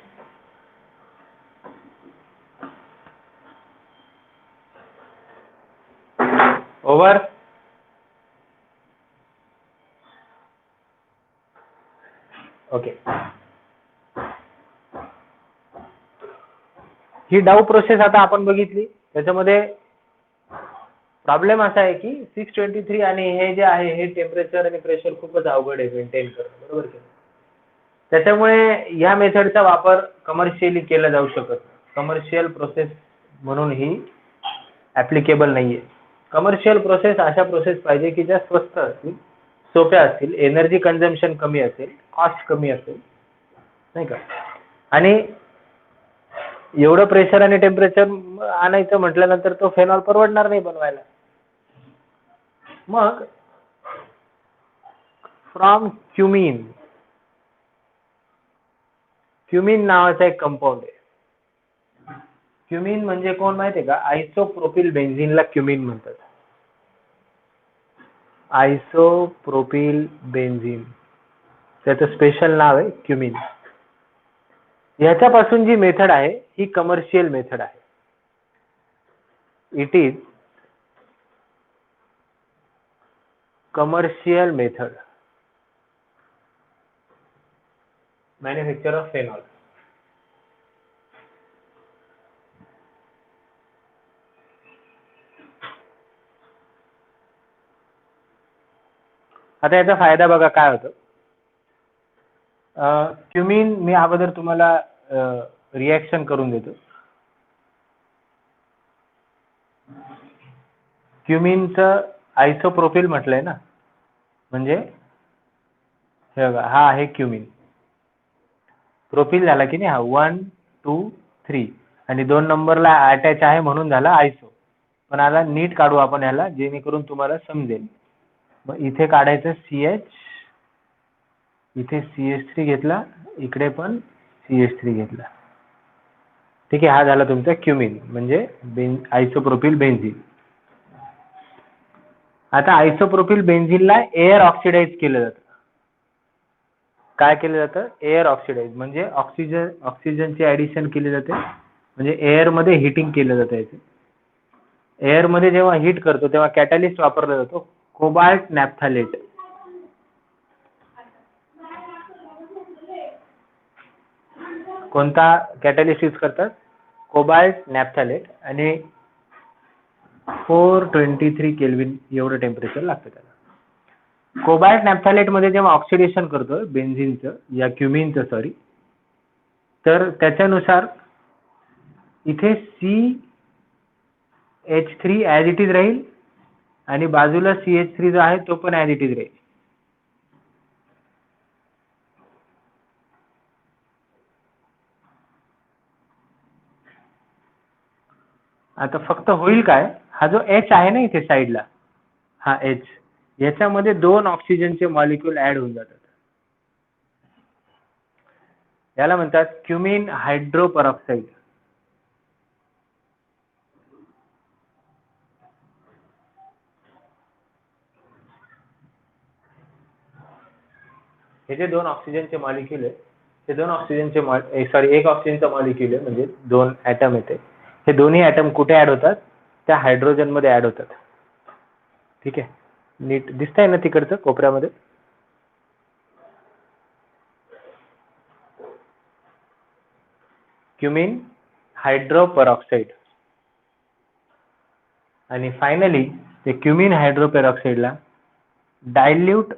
ओव्हर. ओके. ही डाऊ प्रोसेस आता आपण बघितली. त्याच्यामध्ये प्रॉब्लेम असा आहे की 623 आणि हे जे आहे हे टेम्परेचर आणि प्रेशर खूपच अवघड आहे मेंटेन करणं, बरोबर की. त्याच्यामुळे या मेथडचा वापर कमर्शियली केला जाऊ शकत. कमर्शियल प्रोसेस म्हणून ही ऍप्लिकेबल नाहीये. कमर्शियल प्रोसेस अशा प्रोसेस पाहिजे की ज्या स्वस्त असतील, सोप्या असतील, एनर्जी कन्झम्पशन कमी असेल, कॉस्ट कमी असेल, नाही का. आणि एवढं प्रेशर आणि टेम्परेचर आणायचं म्हटल्यानंतर तो फेनॉल परवडणार नाही बनवायला. मग फ्रॉम क्युमिन, क्युमिन नावाचा एक कंपाऊंड आहे. क्युमिन म्हणजे कोण माहितीये का? आयसोप्रोपिल बेन्झिनला क्युमिन म्हणतात. आयसोप्रोपिल बेन्झिन, त्याचं स्पेशल नाव आहे क्युमिन. ह्याच्यापासून जी मेथड आहे ही कमर्शियल मेथड आहे. It is commercial method manufacture of phenol. आता याचा फायदा बघा काय होतो. क्युमिन मी अगोदर तुम्हाला रिएक्शन करून देतो. क्युमिनचं आयसोप्रोपिल म्हटलंय ना, म्हणजे हे बघा हा आहे क्युमिन. प्रोपिल झाला की नाही हा 1 2 3 आणि 2 नंबरला अटॅच आहे म्हणून झाला आयसो. पण आता नीट काढू आपण याला जेणेकरून तुम्हाला समजेल. मग इथे काढायचं CH, इथे CH3 घेतला, इकडे पण CH3 घेतला. ठीक आहे. हा झाला तुमचा क्युमिन म्हणजे आयसोप्रोपिल बेन्झिन. आता आयसोप्रोपिल बेन्झिनला एअर ऑक्सिडाइज केलं जातं. काय केलं जातं? एअर ऑक्सिडाइज म्हणजे ऑक्सिजनचे ऍडिशन केले जाते, म्हणजे एअर मध्ये हिटिंग केलं जातं. याचे एअर मध्ये जेव्हा हिट करतो तेव्हा कॅटॅलिस्ट वापरला जातो कोबाल्ट नॅफ्थालेट. कोणता कॅटॅलिस्ट यूज करतात? कोबाल्ट नॅफ्थालेट. आणि 423 केल्विन एवढं टेम्परेचर लागतं त्याला. कोबाल्ट नॅफ्थालेट मध्ये जेव्हा ऑक्सिडेशन करतो बेन्झिनचं या क्युमिनचं सॉरी, तर त्याच्यानुसार इथे CH3 ॲज इट इज राहील आणि बाजूला CH3 जो आहे तो पण ॲज इट इज राहील. आता फक्त होईल काय, हा जो H आहे ना इथे साईडला, हा H, याच्यामध्ये 2 ऑक्सिजनचे मॉलिक्यूल ऍड होऊन जातात. याला म्हणतात क्युमिन हायड्रोपरऑक्साईड. हे जे 2 ऑक्सिजनचे मॉलिक्यूल आहे, हे 2 ऑक्सिजनचे सॉरी एक ऑक्सिजनचा मॉलिक्यूल आहे, म्हणजे 2 ॲटम येते. हे दोन्ही ॲटम कुठे ऍड होतात? त्या हायड्रोजन मध्ये ऍड होतात. ठीक आहे. नीट दिसतंय ना तिकडचं कोपऱ्यामध्ये? क्युमिन हायड्रोपरऑक्साईड. आणि फायनली ते क्युमिन हायड्रोपेरॉक्साईडला डायल्यूट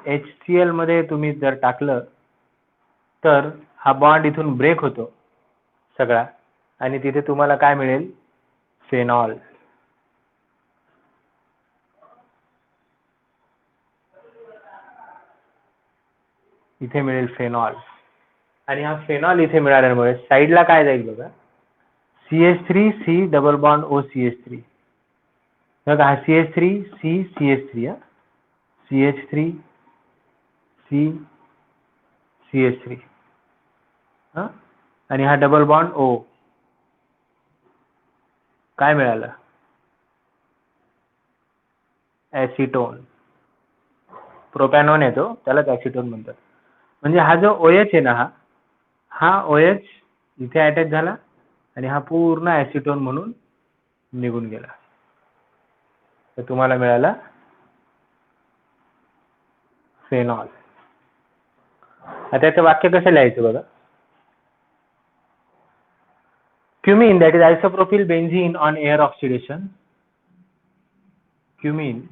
HCl मध्ये तुम्ही जर टाकलं तर हा बॉन्ड इथून ब्रेक होतो सगळा आणि तिथे तुम्हाला काय मिळेल? फेनॉल. इथे मिळेल फेनॉल. आणि हा फेनॉल इथे मिळाल्यामुळे साईडला काय जाईल बघा, CH3 C double bond OCH3. बघा हा CH3 C CH3 हा CH3 C CH3 हा, आणि हा डबल बॉन्ड O. काय मिळालं? ॲसिटोन. प्रोपॅनॉन येतो त्यालाच ॲसिटोन म्हणतात. म्हणजे हा जो OH आहे ना, हा OH इथे अटॅच झाला आणि हा पूर्ण ॲसिटोन म्हणून निघून गेला. तर तुम्हाला मिळाला फेनॉल. आता याचं वाक्य कसं लिहायचं बघा. Cumene, that is isopropyl benzene on air oxidation. Cumene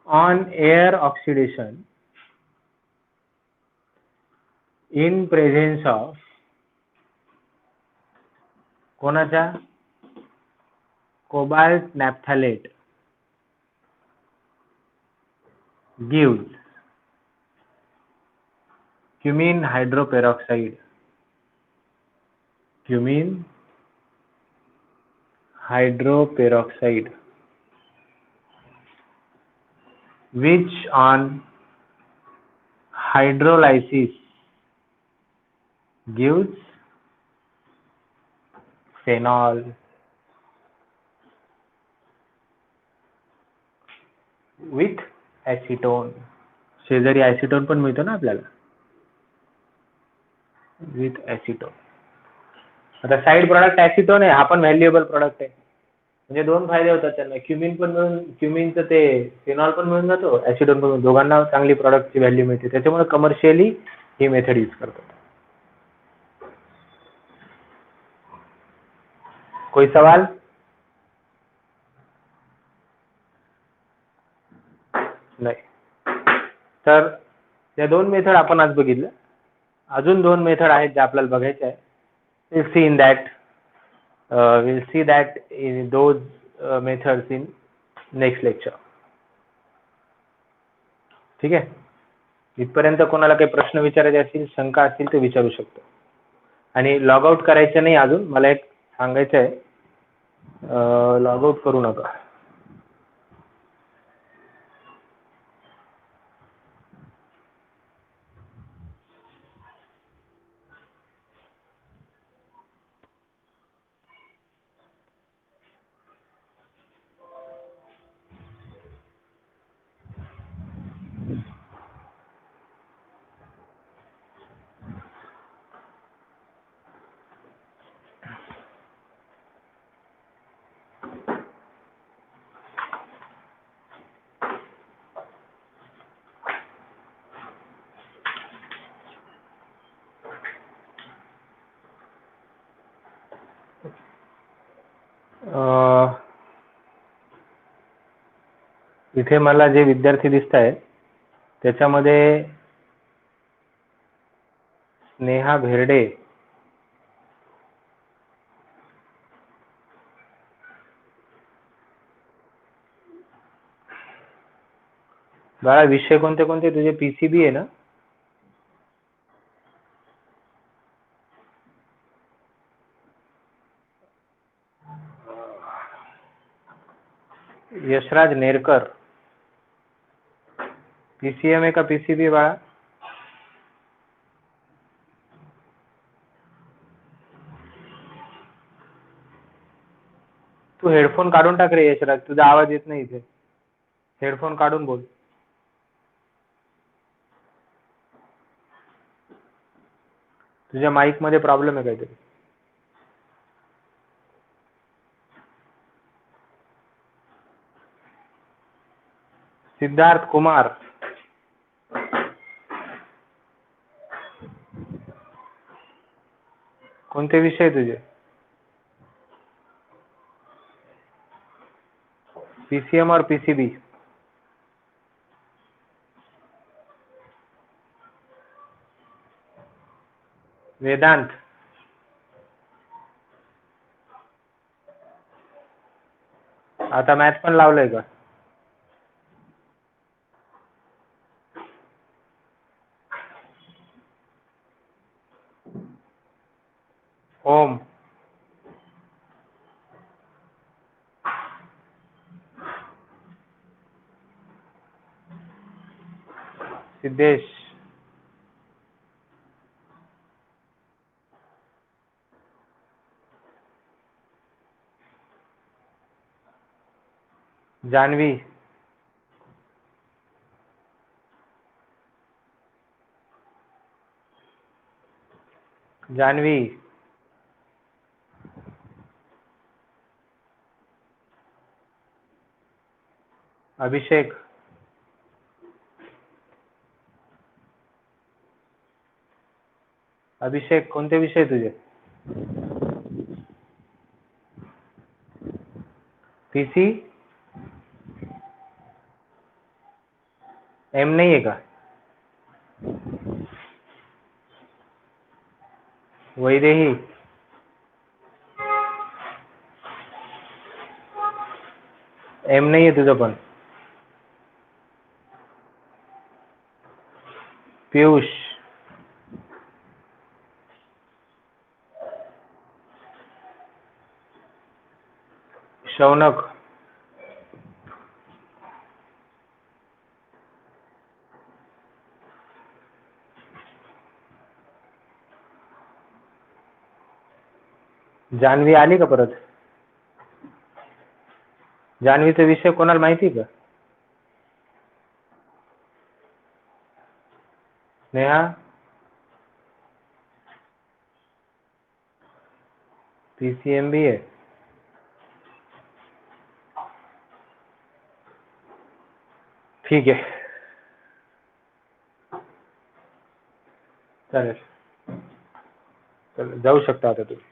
on air oxidation in presence of कोणाचा cobalt naphthalate gives cumene hydroperoxide. Cumene hydroperoxide, which on hydrolysis gives phenol. With acetone. शेजारी ॲसिटोन पण मिळतो ना आपल्याला. With acetone. आता side product acetone आहे, हा पण व्हॅल्युएबल प्रॉडक्ट आहे. म्हणजे दोन फायदे होतात त्यांना. क्युमिन पण मिळून, क्युमिनचं ते फेनॉल पण मिळून जातो, ॲसिटोन पण, दोघांना चांगली प्रॉडक्टची व्हॅल्यू मिळते. त्याच्यामुळे कमर्शियली ही मेथड यूज करतात. कोई सवाल? नाही. तर या दोन मेथड आपण आज बघितलं. अजून दोन मेथड आहेत ज्या आपल्याला बघायच्या आहे. we'll see that in those methods in next lecture. ठीक आहे. इथपर्यंत कोणाला काही प्रश्न विचारायचे असतील, शंका असतील ते विचारू शकतो. आणि लॉग आउट करायचं नाही अजून. मला एक सांगायचं आहे, लॉग आउट करू नका. इथे मला जे विद्यार्थी दिसत आहेत त्याच्यामध्ये स्नेहा भेरडे, बाळा विषय कोणते कोणते तुझे? PCB आहे ना? यशराज नेरकर, PCM आहे का PCB बाळा? तू हेडफोन काढून टाक रे यशराज, तुझा आवाज येत नाही इथे. हेडफोन काढून बोल. तुझ्या माईक मध्ये प्रॉब्लेम आहे काहीतरी. सिद्धार्थ कुमार, कोणते विषय तुझे? PCM और PCB? वेदांत, आता मॅथ पण लावलंय का? ओम, सिद्धेश, जान्हवी, जान्हवी, अभिषेक, अभिषेक कोणते विषय तुझे? पीसी एम नहीं है का? वैदेही, एम नहीं आहे तुझं पण? पीयूष, शौनक, जान्हवी आली का परत? जान्हवीचा विषय कोणाला माहिती का? नेहा, पीसीएमबीए, ठीक आहे, चालेल, जाऊ शकता आता तुम्ही.